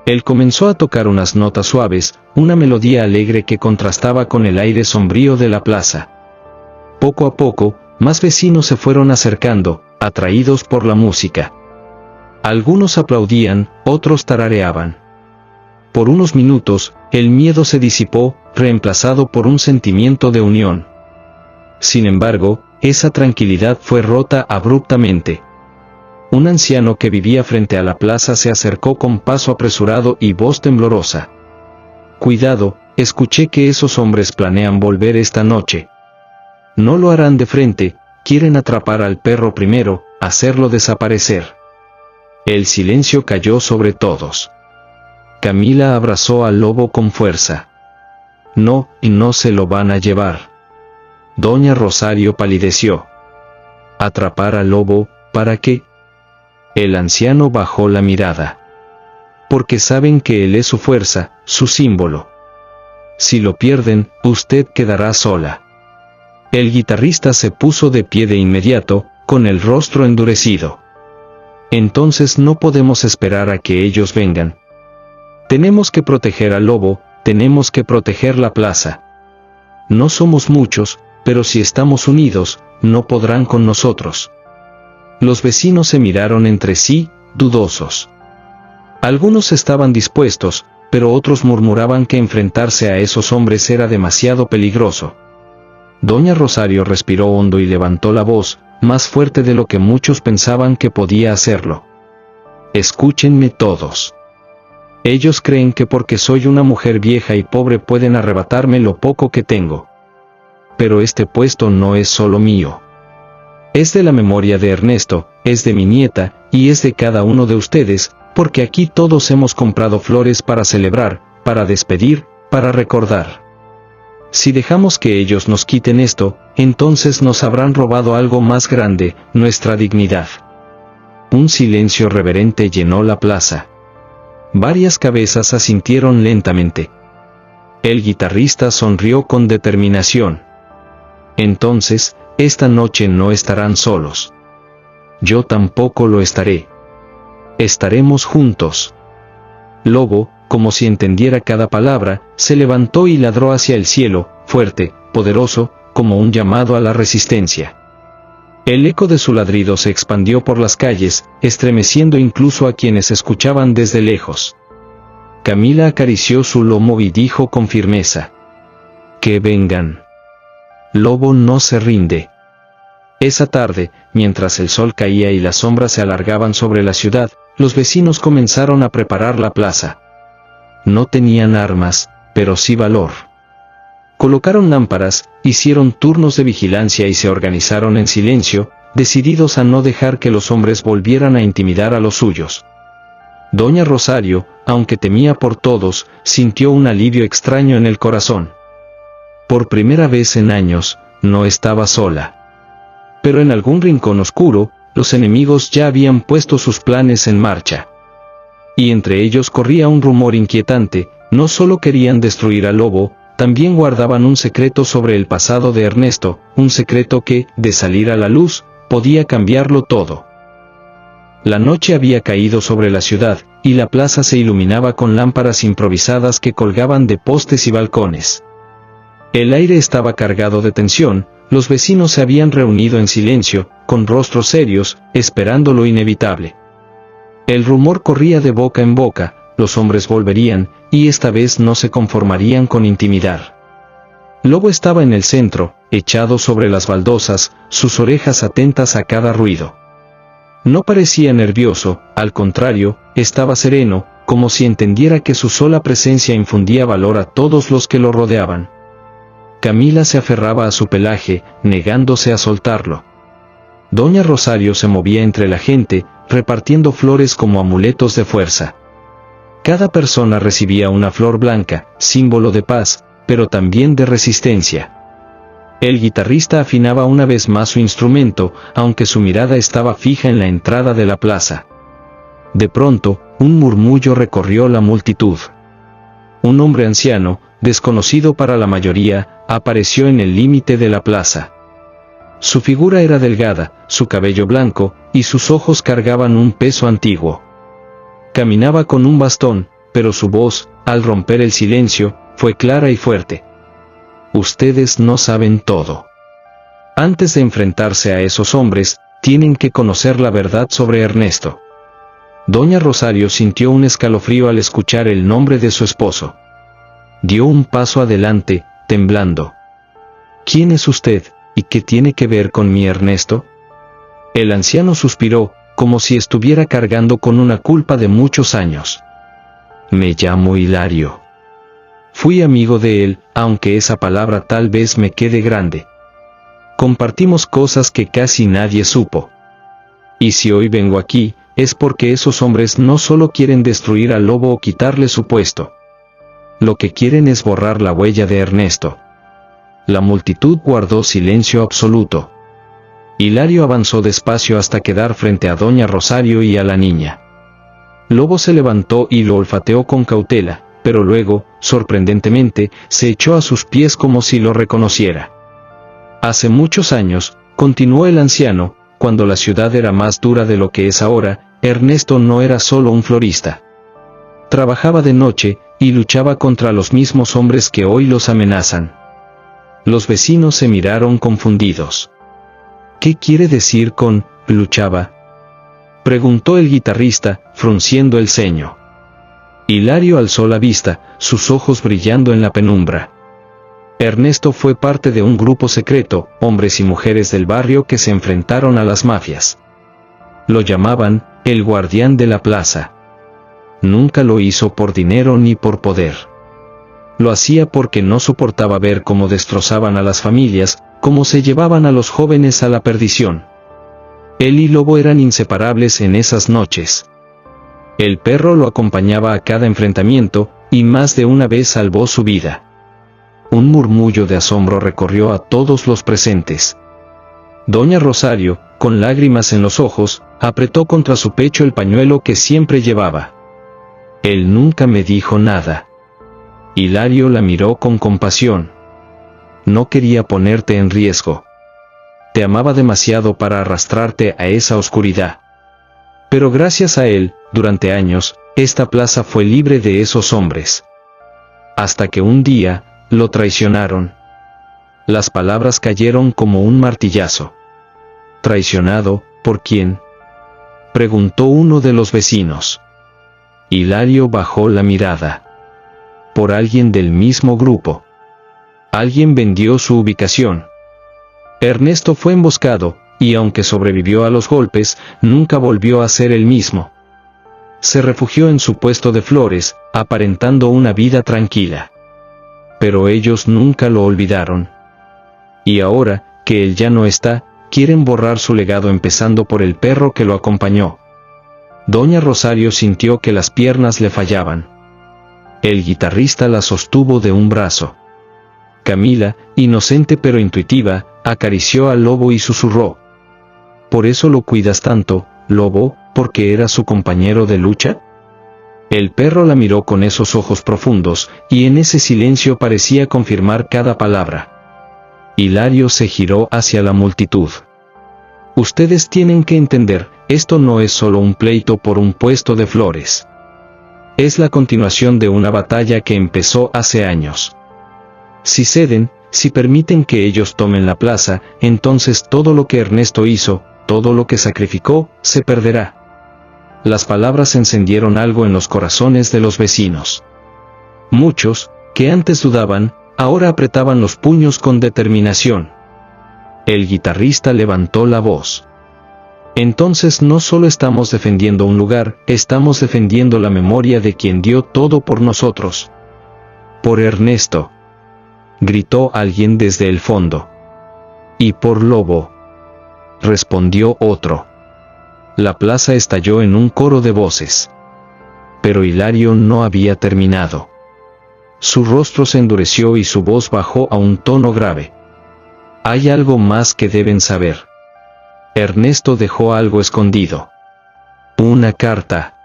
Él comenzó a tocar unas notas suaves, una melodía alegre que contrastaba con el aire sombrío de la plaza. Poco a poco, más vecinos se fueron acercando, atraídos por la música. Algunos aplaudían, otros tarareaban. Por unos minutos, el miedo se disipó, reemplazado por un sentimiento de unión. Sin embargo, esa tranquilidad fue rota abruptamente. Un anciano que vivía frente a la plaza se acercó con paso apresurado y voz temblorosa. «Cuidado, escuché que esos hombres planean volver esta noche. No lo harán de frente, quieren atrapar al perro primero, hacerlo desaparecer». El silencio cayó sobre todos. Camila abrazó al lobo con fuerza. «No, y no se lo van a llevar». Doña Rosario palideció. «¿Atrapar al lobo, para qué?». El anciano bajó la mirada. «Porque saben que él es su fuerza, su símbolo. Si lo pierden, usted quedará sola». El guitarrista se puso de pie de inmediato, con el rostro endurecido. «Entonces no podemos esperar a que ellos vengan. Tenemos que proteger al lobo, tenemos que proteger la plaza. No somos muchos, pero si estamos unidos, no podrán con nosotros». Los vecinos se miraron entre sí, dudosos. Algunos estaban dispuestos, pero otros murmuraban que enfrentarse a esos hombres era demasiado peligroso. Doña Rosario respiró hondo y levantó la voz, más fuerte de lo que muchos pensaban que podía hacerlo. «Escúchenme todos. Ellos creen que porque soy una mujer vieja y pobre pueden arrebatarme lo poco que tengo. Pero este puesto no es solo mío. Es de la memoria de Ernesto, es de mi nieta, y es de cada uno de ustedes, porque aquí todos hemos comprado flores para celebrar, para despedir, para recordar. Si dejamos que ellos nos quiten esto, entonces nos habrán robado algo más grande, nuestra dignidad». Un silencio reverente llenó la plaza. Varias cabezas asintieron lentamente. El guitarrista sonrió con determinación. «Entonces, esta noche no estarán solos. Yo tampoco lo estaré. Estaremos juntos». Lobo, como si entendiera cada palabra, se levantó y ladró hacia el cielo, fuerte, poderoso, como un llamado a la resistencia. El eco de su ladrido se expandió por las calles, estremeciendo incluso a quienes escuchaban desde lejos. Camila acarició su lomo y dijo con firmeza: «Que vengan. Lobo no se rinde». Esa tarde, mientras el sol caía y las sombras se alargaban sobre la ciudad, los vecinos comenzaron a preparar la plaza. No tenían armas, pero sí valor. Colocaron lámparas, hicieron turnos de vigilancia y se organizaron en silencio, decididos a no dejar que los hombres volvieran a intimidar a los suyos. Doña Rosario, aunque temía por todos, sintió un alivio extraño en el corazón. Por primera vez en años, no estaba sola. Pero en algún rincón oscuro, los enemigos ya habían puesto sus planes en marcha. Y entre ellos corría un rumor inquietante: no solo querían destruir al lobo, también guardaban un secreto sobre el pasado de Ernesto, un secreto que, de salir a la luz, podía cambiarlo todo. La noche había caído sobre la ciudad, y la plaza se iluminaba con lámparas improvisadas que colgaban de postes y balcones. El aire estaba cargado de tensión, Los vecinos se habían reunido en silencio, con rostros serios, esperando lo inevitable. El rumor corría de boca en boca, los hombres volverían, y esta vez no se conformarían con intimidar. Lobo estaba en el centro, echado sobre las baldosas, sus orejas atentas a cada ruido. No parecía nervioso, al contrario, estaba sereno, como si entendiera que su sola presencia infundía valor a todos los que lo rodeaban. Camila se aferraba a su pelaje, negándose a soltarlo. Doña Rosario se movía entre la gente, repartiendo flores como amuletos de fuerza. Cada persona recibía una flor blanca, símbolo de paz, pero también de resistencia. El guitarrista afinaba una vez más su instrumento, aunque su mirada estaba fija en la entrada de la plaza. De pronto, un murmullo recorrió la multitud. Un hombre anciano, desconocido para la mayoría, apareció en el límite de la plaza. Su figura era delgada, su cabello blanco, y sus ojos cargaban un peso antiguo. Caminaba con un bastón, pero su voz, al romper el silencio, fue clara y fuerte. Ustedes no saben todo. Antes de enfrentarse a esos hombres, tienen que conocer la verdad sobre Ernesto. Doña Rosario sintió un escalofrío al escuchar el nombre de su esposo. Dio un paso adelante, temblando. ¿Quién es usted, y qué tiene que ver con mi Ernesto? El anciano suspiró, como si estuviera cargando con una culpa de muchos años. Me llamo Hilario. Fui amigo de él, aunque esa palabra tal vez me quede grande. Compartimos cosas que casi nadie supo. Y si hoy vengo aquí, es porque esos hombres no solo quieren destruir al Lobo o quitarle su puesto. Lo que quieren es borrar la huella de Ernesto. La multitud guardó silencio absoluto. Hilario avanzó despacio hasta quedar frente a Doña Rosario y a la niña. Lobo se levantó y lo olfateó con cautela, pero luego, sorprendentemente, se echó a sus pies como si lo reconociera. Hace muchos años, continuó el anciano, cuando la ciudad era más dura de lo que es ahora, Ernesto no era solo un florista. Trabajaba de noche, y luchaba contra los mismos hombres que hoy los amenazan. Los vecinos se miraron confundidos. ¿Qué quiere decir con luchaba?, preguntó el guitarrista, frunciendo el ceño. Hilario alzó la vista, sus ojos brillando en la penumbra. Ernesto fue parte de un grupo secreto, hombres y mujeres del barrio que se enfrentaron a las mafias. Lo llamaban el guardián de la plaza. Nunca lo hizo por dinero ni por poder. Lo hacía porque no soportaba ver cómo destrozaban a las familias, cómo se llevaban a los jóvenes a la perdición. Él y Lobo eran inseparables en esas noches. El perro lo acompañaba a cada enfrentamiento, y más de una vez salvó su vida. Un murmullo de asombro recorrió a todos los presentes. Doña Rosario, con lágrimas en los ojos, apretó contra su pecho el pañuelo que siempre llevaba. Él nunca me dijo nada. Hilario la miró con compasión. No quería ponerte en riesgo. Te amaba demasiado para arrastrarte a esa oscuridad. Pero gracias a él, durante años, esta plaza fue libre de esos hombres. Hasta que un día, lo traicionaron. Las palabras cayeron como un martillazo. ¿Traicionado, por quién?, preguntó uno de los vecinos. Hilario bajó la mirada. Por alguien del mismo grupo. Alguien vendió su ubicación. Ernesto fue emboscado, y aunque sobrevivió a los golpes, nunca volvió a ser el mismo. Se refugió en su puesto de flores, aparentando una vida tranquila. Pero ellos nunca lo olvidaron. Y ahora, que él ya no está, quieren borrar su legado empezando por el perro que lo acompañó. Doña Rosario sintió que las piernas le fallaban. El guitarrista la sostuvo de un brazo. Camila, inocente pero intuitiva, acarició al Lobo y susurró. ¿Por eso lo cuidas tanto, Lobo, porque era su compañero de lucha? El perro la miró con esos ojos profundos, y en ese silencio parecía confirmar cada palabra. Hilario se giró hacia la multitud. Ustedes tienen que entender, esto no es solo un pleito por un puesto de flores. Es la continuación de una batalla que empezó hace años. Si ceden, si permiten que ellos tomen la plaza, entonces todo lo que Ernesto hizo, todo lo que sacrificó, se perderá. Las palabras encendieron algo en los corazones de los vecinos. Muchos, que antes dudaban, ahora apretaban los puños con determinación. El guitarrista levantó la voz. Entonces no solo estamos defendiendo un lugar, estamos defendiendo la memoria de quien dio todo por nosotros. Por Ernesto, gritó alguien desde el fondo. Y por Lobo, respondió otro. La plaza estalló en un coro de voces. Pero Hilario no había terminado. Su rostro se endureció y su voz bajó a un tono grave. Hay algo más que deben saber. Ernesto dejó algo escondido. Una carta.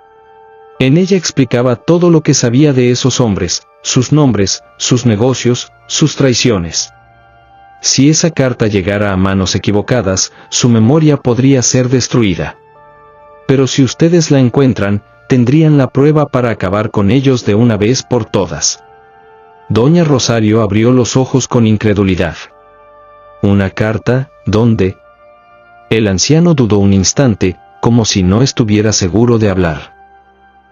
En ella explicaba todo lo que sabía de esos hombres, sus nombres, sus negocios, sus traiciones. Si esa carta llegara a manos equivocadas, su memoria podría ser destruida. Pero si ustedes la encuentran, tendrían la prueba para acabar con ellos de una vez por todas. Doña Rosario abrió los ojos con incredulidad. ¿Una carta? ¿Dónde? El anciano dudó un instante, como si no estuviera seguro de hablar.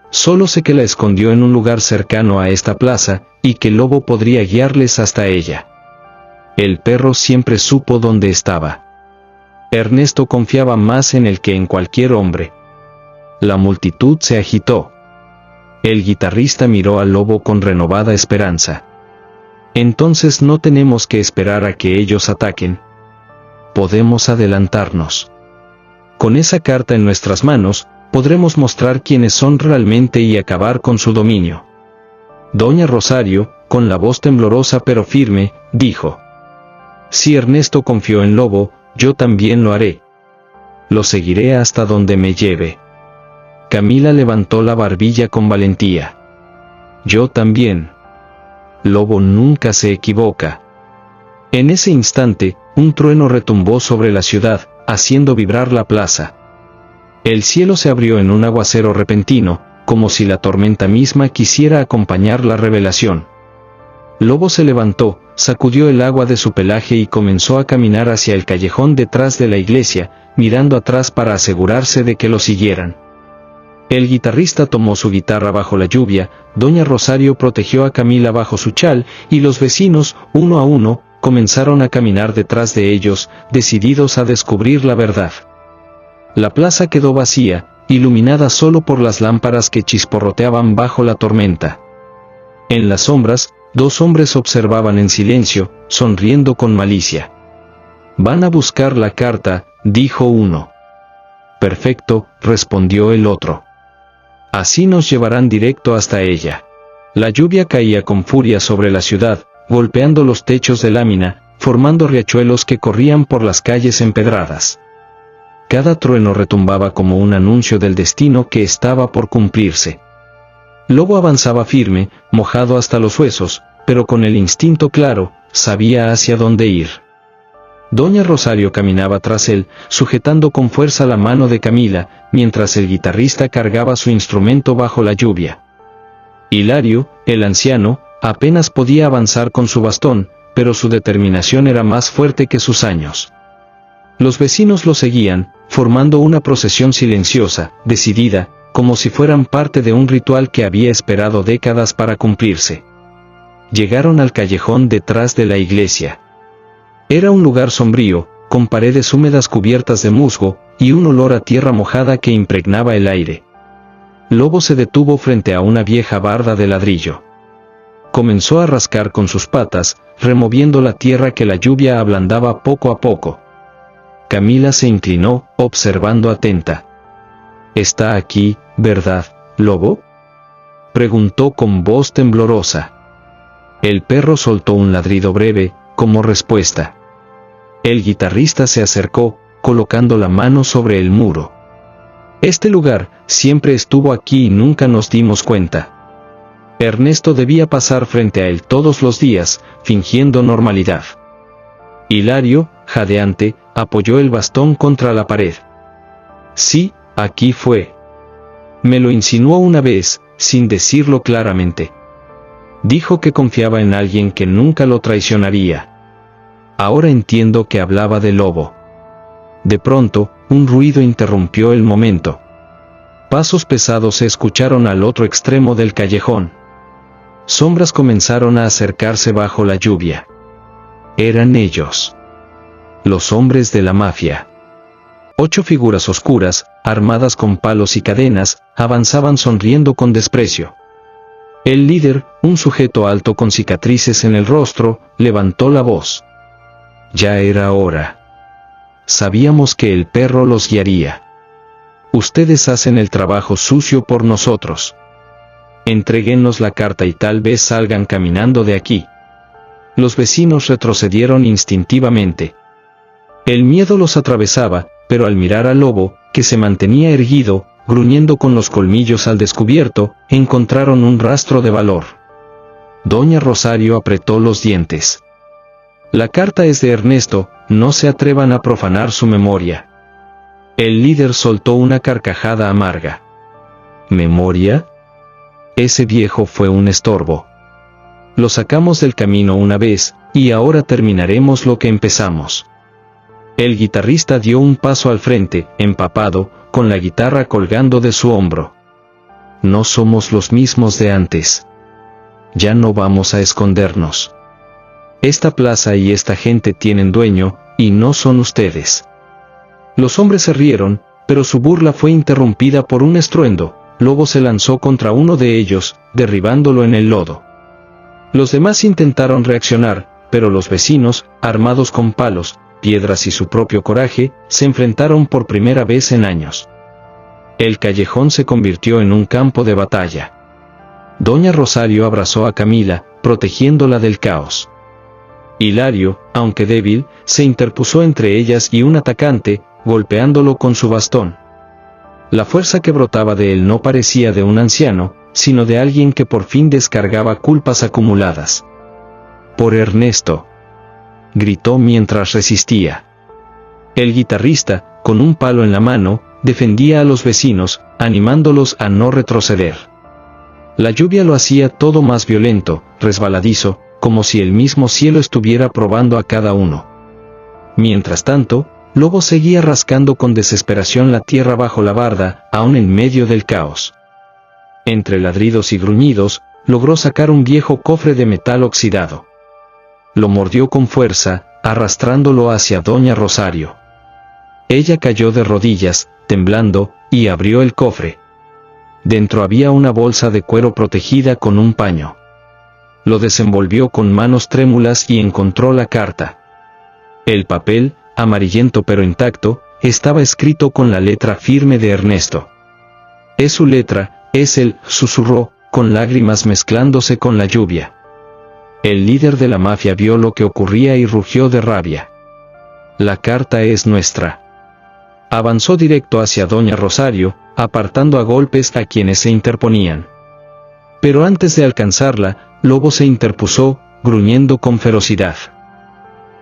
Solo sé que la escondió en un lugar cercano a esta plaza, y que Lobo podría guiarles hasta ella. El perro siempre supo dónde estaba. Ernesto confiaba más en él que en cualquier hombre. La multitud se agitó. El guitarrista miró al Lobo con renovada esperanza. Entonces no tenemos que esperar a que ellos ataquen. Podemos adelantarnos. Con esa carta en nuestras manos, podremos mostrar quiénes son realmente y acabar con su dominio. Doña Rosario, con la voz temblorosa pero firme, dijo: Si Ernesto confió en Lobo, yo también lo haré. Lo seguiré hasta donde me lleve. Camila levantó la barbilla con valentía. Yo también. Lobo nunca se equivoca. En ese instante, un trueno retumbó sobre la ciudad, haciendo vibrar la plaza. El cielo se abrió en un aguacero repentino, como si la tormenta misma quisiera acompañar la revelación. Lobo se levantó, sacudió el agua de su pelaje y comenzó a caminar hacia el callejón detrás de la iglesia, mirando atrás para asegurarse de que lo siguieran. El guitarrista tomó su guitarra bajo la lluvia, Doña Rosario protegió a Camila bajo su chal, y los vecinos, uno a uno, comenzaron a caminar detrás de ellos, decididos a descubrir la verdad. La plaza quedó vacía, iluminada solo por las lámparas que chisporroteaban bajo la tormenta. En las sombras, dos hombres observaban en silencio, sonriendo con malicia. «Van a buscar la carta», dijo uno. «Perfecto», respondió el otro. «Así nos llevarán directo hasta ella». La lluvia caía con furia sobre la ciudad, golpeando los techos de lámina, formando riachuelos que corrían por las calles empedradas. Cada trueno retumbaba como un anuncio del destino que estaba por cumplirse. Lobo avanzaba firme, mojado hasta los huesos, pero con el instinto claro, sabía hacia dónde ir. Doña Rosario caminaba tras él, sujetando con fuerza la mano de Camila, mientras el guitarrista cargaba su instrumento bajo la lluvia. Hilario, el anciano, apenas podía avanzar con su bastón, pero su determinación era más fuerte que sus años. Los vecinos lo seguían, formando una procesión silenciosa, decidida, como si fueran parte de un ritual que había esperado décadas para cumplirse. Llegaron al callejón detrás de la iglesia. Era un lugar sombrío, con paredes húmedas cubiertas de musgo, y un olor a tierra mojada que impregnaba el aire. Lobo se detuvo frente a una vieja barda de ladrillo. Comenzó a rascar con sus patas, removiendo la tierra que la lluvia ablandaba poco a poco. Camila se inclinó, observando atenta. «¿Está aquí, verdad, Lobo?», preguntó con voz temblorosa. El perro soltó un ladrido breve, como respuesta. El guitarrista se acercó, colocando la mano sobre el muro. «Este lugar siempre estuvo aquí y nunca nos dimos cuenta». Ernesto debía pasar frente a él todos los días, fingiendo normalidad. Hilario, jadeante, apoyó el bastón contra la pared. «Sí, aquí fue. Me lo insinuó una vez, sin decirlo claramente. Dijo que confiaba en alguien que nunca lo traicionaría». Ahora entiendo que hablaba de lobo. De pronto, un ruido interrumpió el momento. Pasos pesados se escucharon al otro extremo del callejón. Sombras comenzaron a acercarse bajo la lluvia. Eran ellos. Los hombres de la mafia. 8 figuras oscuras, armadas con palos y cadenas, avanzaban sonriendo con desprecio. El líder, un sujeto alto con cicatrices en el rostro, levantó la voz. Ya era hora. Sabíamos que el perro los guiaría. Ustedes hacen el trabajo sucio por nosotros. Entréguennos la carta y tal vez salgan caminando de aquí. Los vecinos retrocedieron instintivamente. El miedo los atravesaba, pero al mirar al lobo, que se mantenía erguido, gruñendo con los colmillos al descubierto, encontraron un rastro de valor. Doña Rosario apretó los dientes. La carta es de Ernesto, no se atrevan a profanar su memoria. El líder soltó una carcajada amarga. ¿Memoria? Ese viejo fue un estorbo. Lo sacamos del camino una vez, y ahora terminaremos lo que empezamos. El guitarrista dio un paso al frente, empapado, con la guitarra colgando de su hombro. No somos los mismos de antes. Ya no vamos a escondernos. Esta plaza y esta gente tienen dueño, y no son ustedes. Los hombres se rieron, pero su burla fue interrumpida por un estruendo. Lobo se lanzó contra uno de ellos, derribándolo en el lodo. Los demás intentaron reaccionar, pero los vecinos, armados con palos, piedras y su propio coraje, se enfrentaron por primera vez en años. El callejón se convirtió en un campo de batalla. Doña Rosario abrazó a Camila, protegiéndola del caos. Hilario, aunque débil, se interpuso entre ellas y un atacante, golpeándolo con su bastón. La fuerza que brotaba de él no parecía de un anciano, sino de alguien que por fin descargaba culpas acumuladas. «Por Ernesto», gritó mientras resistía. El guitarrista, con un palo en la mano, defendía a los vecinos, animándolos a no retroceder. La lluvia lo hacía todo más violento, resbaladizo, como si el mismo cielo estuviera probando a cada uno. Mientras tanto, Lobo seguía rascando con desesperación la tierra bajo la barda, aún en medio del caos. Entre ladridos y gruñidos, logró sacar un viejo cofre de metal oxidado. Lo mordió con fuerza, arrastrándolo hacia Doña Rosario. Ella cayó de rodillas, temblando, y abrió el cofre. Dentro había una bolsa de cuero protegida con un paño. Lo desenvolvió con manos trémulas y encontró la carta. El papel, amarillento pero intacto, estaba escrito con la letra firme de Ernesto. «Es su letra, es él», susurró, con lágrimas mezclándose con la lluvia. El líder de la mafia vio lo que ocurría y rugió de rabia. «La carta es nuestra». Avanzó directo hacia Doña Rosario, apartando a golpes a quienes se interponían. Pero antes de alcanzarla, Lobo se interpuso, gruñendo con ferocidad.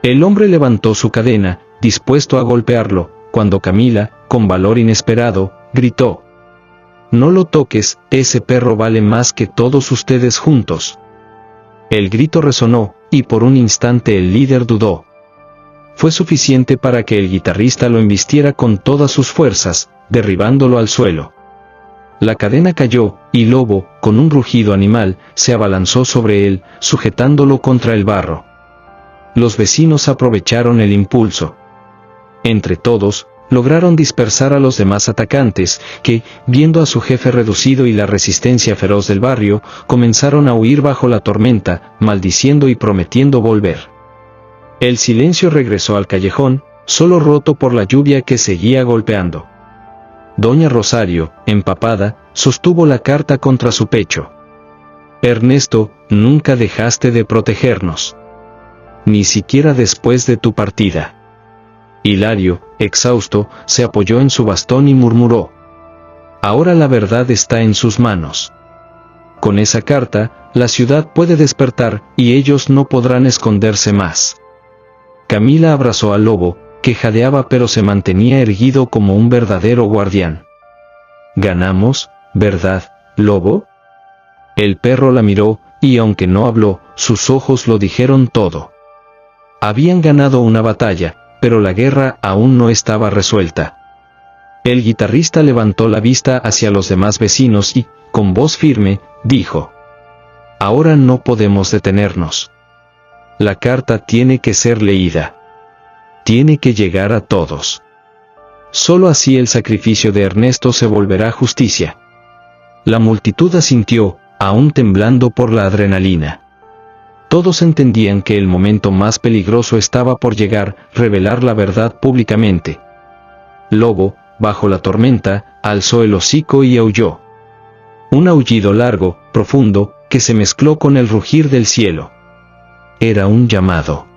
El hombre levantó su cadena, dispuesto a golpearlo, cuando Camila, con valor inesperado, gritó: «No lo toques, ese perro vale más que todos ustedes juntos». El grito resonó, y por un instante el líder dudó. Fue suficiente para que el guitarrista lo embistiera con todas sus fuerzas, derribándolo al suelo. La cadena cayó, y Lobo, con un rugido animal, se abalanzó sobre él, sujetándolo contra el barro. Los vecinos aprovecharon el impulso. Entre todos, lograron dispersar a los demás atacantes, que, viendo a su jefe reducido y la resistencia feroz del barrio, comenzaron a huir bajo la tormenta, maldiciendo y prometiendo volver. El silencio regresó al callejón, solo roto por la lluvia que seguía golpeando. Doña Rosario, empapada, sostuvo la carta contra su pecho. «Ernesto, nunca dejaste de protegernos. Ni siquiera después de tu partida». Hilario, exhausto, se apoyó en su bastón y murmuró: «Ahora la verdad está en sus manos. Con esa carta, la ciudad puede despertar, y ellos no podrán esconderse más». Camila abrazó al lobo, que jadeaba pero se mantenía erguido como un verdadero guardián. «Ganamos, ¿verdad, lobo?». El perro la miró, y aunque no habló, sus ojos lo dijeron todo. Habían ganado una batalla, pero la guerra aún no estaba resuelta. El guitarrista levantó la vista hacia los demás vecinos y, con voz firme, dijo: «Ahora no podemos detenernos. La carta tiene que ser leída. Tiene que llegar a todos. Solo así el sacrificio de Ernesto se volverá justicia». La multitud asintió, aún temblando por la adrenalina. Todos entendían que el momento más peligroso estaba por llegar, revelar la verdad públicamente. Lobo, bajo la tormenta, alzó el hocico y aulló. Un aullido largo, profundo, que se mezcló con el rugir del cielo. Era un llamado.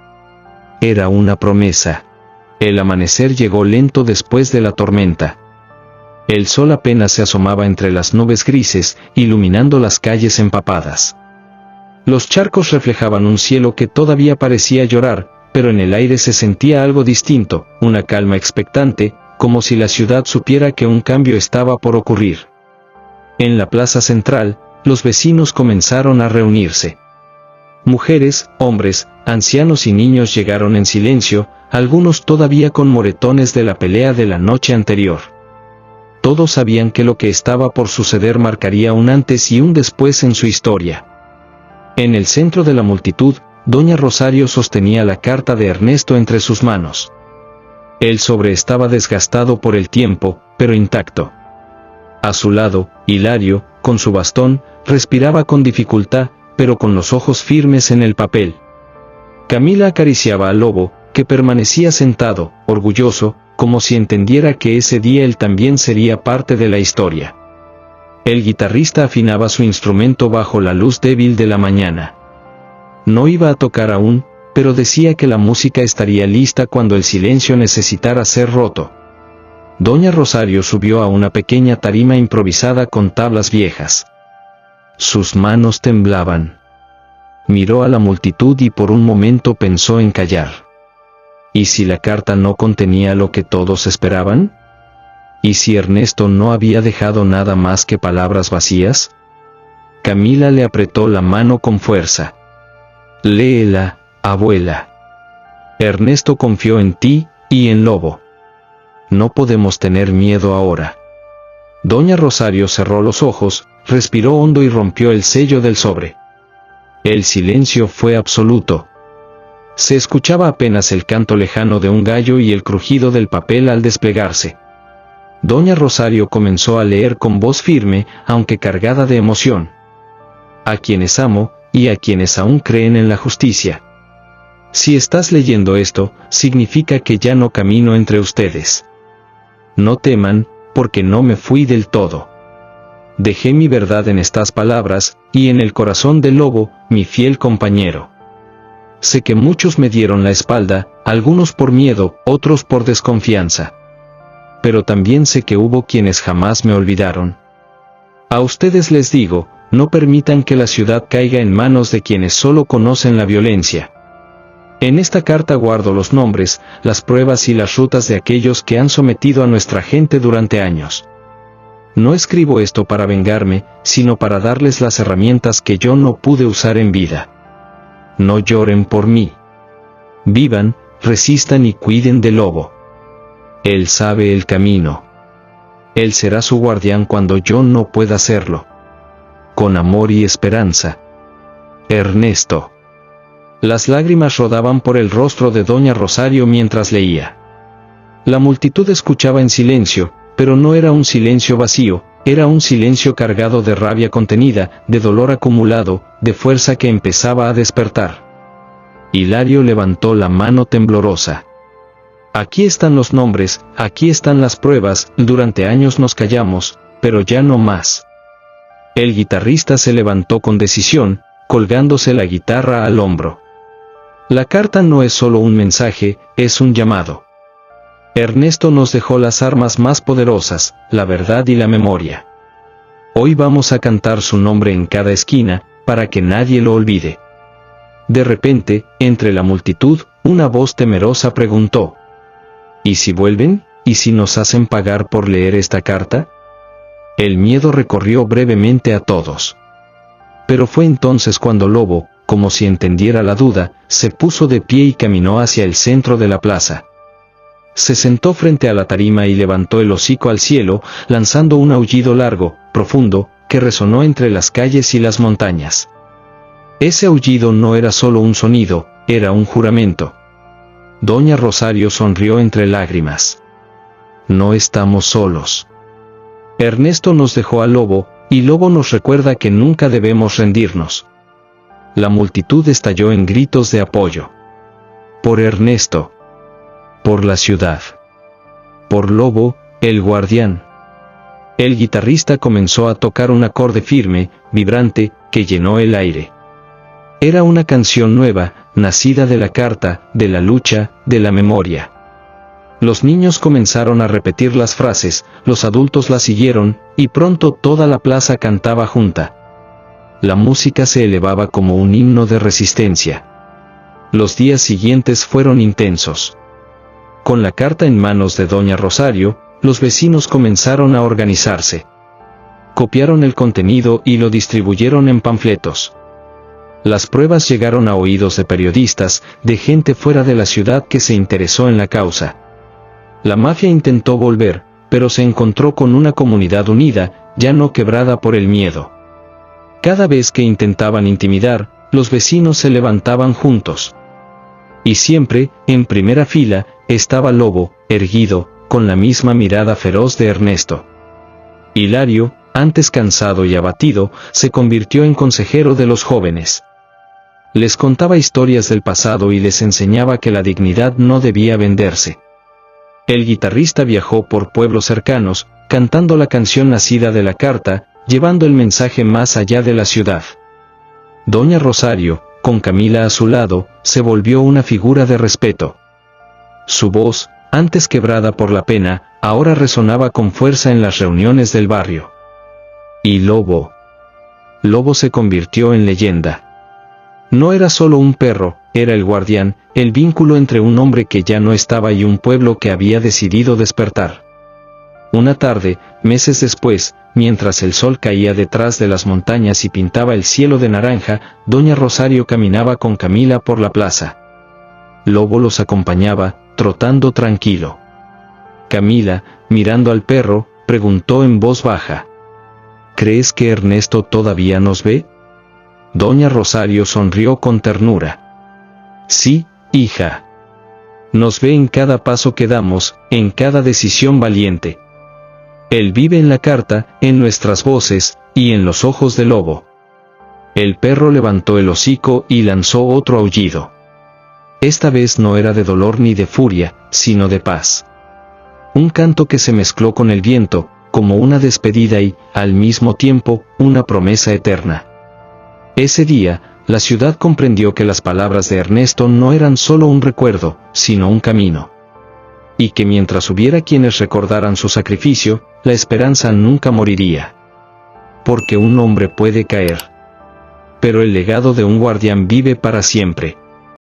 Era una promesa. El amanecer llegó lento después de la tormenta. El sol apenas se asomaba entre las nubes grises, iluminando las calles empapadas. Los charcos reflejaban un cielo que todavía parecía llorar, pero en el aire se sentía algo distinto, una calma expectante, como si la ciudad supiera que un cambio estaba por ocurrir. En la plaza central, los vecinos comenzaron a reunirse. Mujeres, hombres, ancianos y niños llegaron en silencio, algunos todavía con moretones de la pelea de la noche anterior. Todos sabían que lo que estaba por suceder marcaría un antes y un después en su historia. En el centro de la multitud, doña Rosario sostenía la carta de Ernesto entre sus manos. El sobre estaba desgastado por el tiempo, pero intacto. A su lado, Hilario, con su bastón, respiraba con dificultad, pero con los ojos firmes en el papel. Camila acariciaba al lobo, que permanecía sentado, orgulloso, como si entendiera que ese día él también sería parte de la historia. El guitarrista afinaba su instrumento bajo la luz débil de la mañana. No iba a tocar aún, pero decía que la música estaría lista cuando el silencio necesitara ser roto. Doña Rosario subió a una pequeña tarima improvisada con tablas viejas. Sus manos temblaban. Miró a la multitud y por un momento pensó en callar. ¿Y si la carta no contenía lo que todos esperaban? ¿Y si Ernesto no había dejado nada más que palabras vacías? Camila le apretó la mano con fuerza. «Léela, abuela. Ernesto confió en ti, y en Lobo. No podemos tener miedo ahora». Doña Rosario cerró los ojos, respiró hondo y rompió el sello del sobre. El silencio fue absoluto. Se escuchaba apenas el canto lejano de un gallo y el crujido del papel al desplegarse. Doña Rosario comenzó a leer con voz firme, aunque cargada de emoción. «A quienes amo, y a quienes aún creen en la justicia. Si estás leyendo esto, significa que ya no camino entre ustedes. No teman, porque no me fui del todo. Dejé mi verdad en estas palabras, y en el corazón del lobo, mi fiel compañero. Sé que muchos me dieron la espalda, algunos por miedo, otros por desconfianza. Pero también sé que hubo quienes jamás me olvidaron. A ustedes les digo, no permitan que la ciudad caiga en manos de quienes solo conocen la violencia. En esta carta guardo los nombres, las pruebas y las rutas de aquellos que han sometido a nuestra gente durante años. No escribo esto para vengarme, sino para darles las herramientas que yo no pude usar en vida. No lloren por mí. Vivan, resistan y cuiden del lobo. Él sabe el camino. Él será su guardián cuando yo no pueda hacerlo. Con amor y esperanza. Ernesto». Las lágrimas rodaban por el rostro de doña Rosario mientras leía. La multitud escuchaba en silencio, pero no era un silencio vacío, era un silencio cargado de rabia contenida, de dolor acumulado, de fuerza que empezaba a despertar. Hilario levantó la mano temblorosa. «Aquí están los nombres, aquí están las pruebas, durante años nos callamos, pero ya no más». El guitarrista se levantó con decisión, colgándose la guitarra al hombro. «La carta no es solo un mensaje, es un llamado. Ernesto nos dejó las armas más poderosas, la verdad y la memoria. Hoy vamos a cantar su nombre en cada esquina, para que nadie lo olvide». De repente, entre la multitud, una voz temerosa preguntó: «¿Y si vuelven? ¿Y si nos hacen pagar por leer esta carta?». El miedo recorrió brevemente a todos. Pero fue entonces cuando Lobo, como si entendiera la duda, se puso de pie y caminó hacia el centro de la plaza. Se sentó frente a la tarima y levantó el hocico al cielo, lanzando un aullido largo, profundo, que resonó entre las calles y las montañas. Ese aullido no era solo un sonido, era un juramento. Doña Rosario sonrió entre lágrimas. No estamos solos. Ernesto nos dejó a Lobo, y Lobo nos recuerda que nunca debemos rendirnos. La multitud estalló en gritos de apoyo. Por Ernesto. Por la ciudad. Por Lobo, el guardián. El guitarrista comenzó a tocar un acorde firme, vibrante, que llenó el aire. Era una canción nueva, nacida de la carta, de la lucha, de la memoria. Los niños comenzaron a repetir las frases, los adultos las siguieron, y pronto toda la plaza cantaba junta. La música se elevaba como un himno de resistencia. Los días siguientes fueron intensos. Con la carta en manos de Doña Rosario, los vecinos comenzaron a organizarse. Copiaron el contenido y lo distribuyeron en panfletos. Las pruebas llegaron a oídos de periodistas, de gente fuera de la ciudad que se interesó en la causa. La mafia intentó volver, pero se encontró con una comunidad unida, ya no quebrada por el miedo. Cada vez que intentaban intimidar, los vecinos se levantaban juntos. Y siempre, en primera fila, estaba Lobo, erguido, con la misma mirada feroz de Ernesto. Hilario, antes cansado y abatido, se convirtió en consejero de los jóvenes. Les contaba historias del pasado y les enseñaba que la dignidad no debía venderse. El guitarrista viajó por pueblos cercanos, cantando la canción nacida de la carta, llevando el mensaje más allá de la ciudad. Doña Rosario, con Camila a su lado, se volvió una figura de respeto. Su voz, antes quebrada por la pena, ahora resonaba con fuerza en las reuniones del barrio. Y Lobo. Lobo se convirtió en leyenda. No era solo un perro, era el guardián, el vínculo entre un hombre que ya no estaba y un pueblo que había decidido despertar. Una tarde, meses después, mientras el sol caía detrás de las montañas y pintaba el cielo de naranja, Doña Rosario caminaba con Camila por la plaza. Lobo los acompañaba, trotando tranquilo. Camila, mirando al perro, preguntó en voz baja: ¿Crees que Ernesto todavía nos ve? Doña Rosario sonrió con ternura. Sí, hija. Nos ve en cada paso que damos, en cada decisión valiente. Él vive en la carta, en nuestras voces, y en los ojos de Lobo. El perro levantó el hocico y lanzó otro aullido. Esta vez no era de dolor ni de furia, sino de paz. Un canto que se mezcló con el viento, como una despedida y, al mismo tiempo, una promesa eterna. Ese día, la ciudad comprendió que las palabras de Ernesto no eran solo un recuerdo, sino un camino. Y que mientras hubiera quienes recordaran su sacrificio, la esperanza nunca moriría. Porque un hombre puede caer. Pero el legado de un guardián vive para siempre.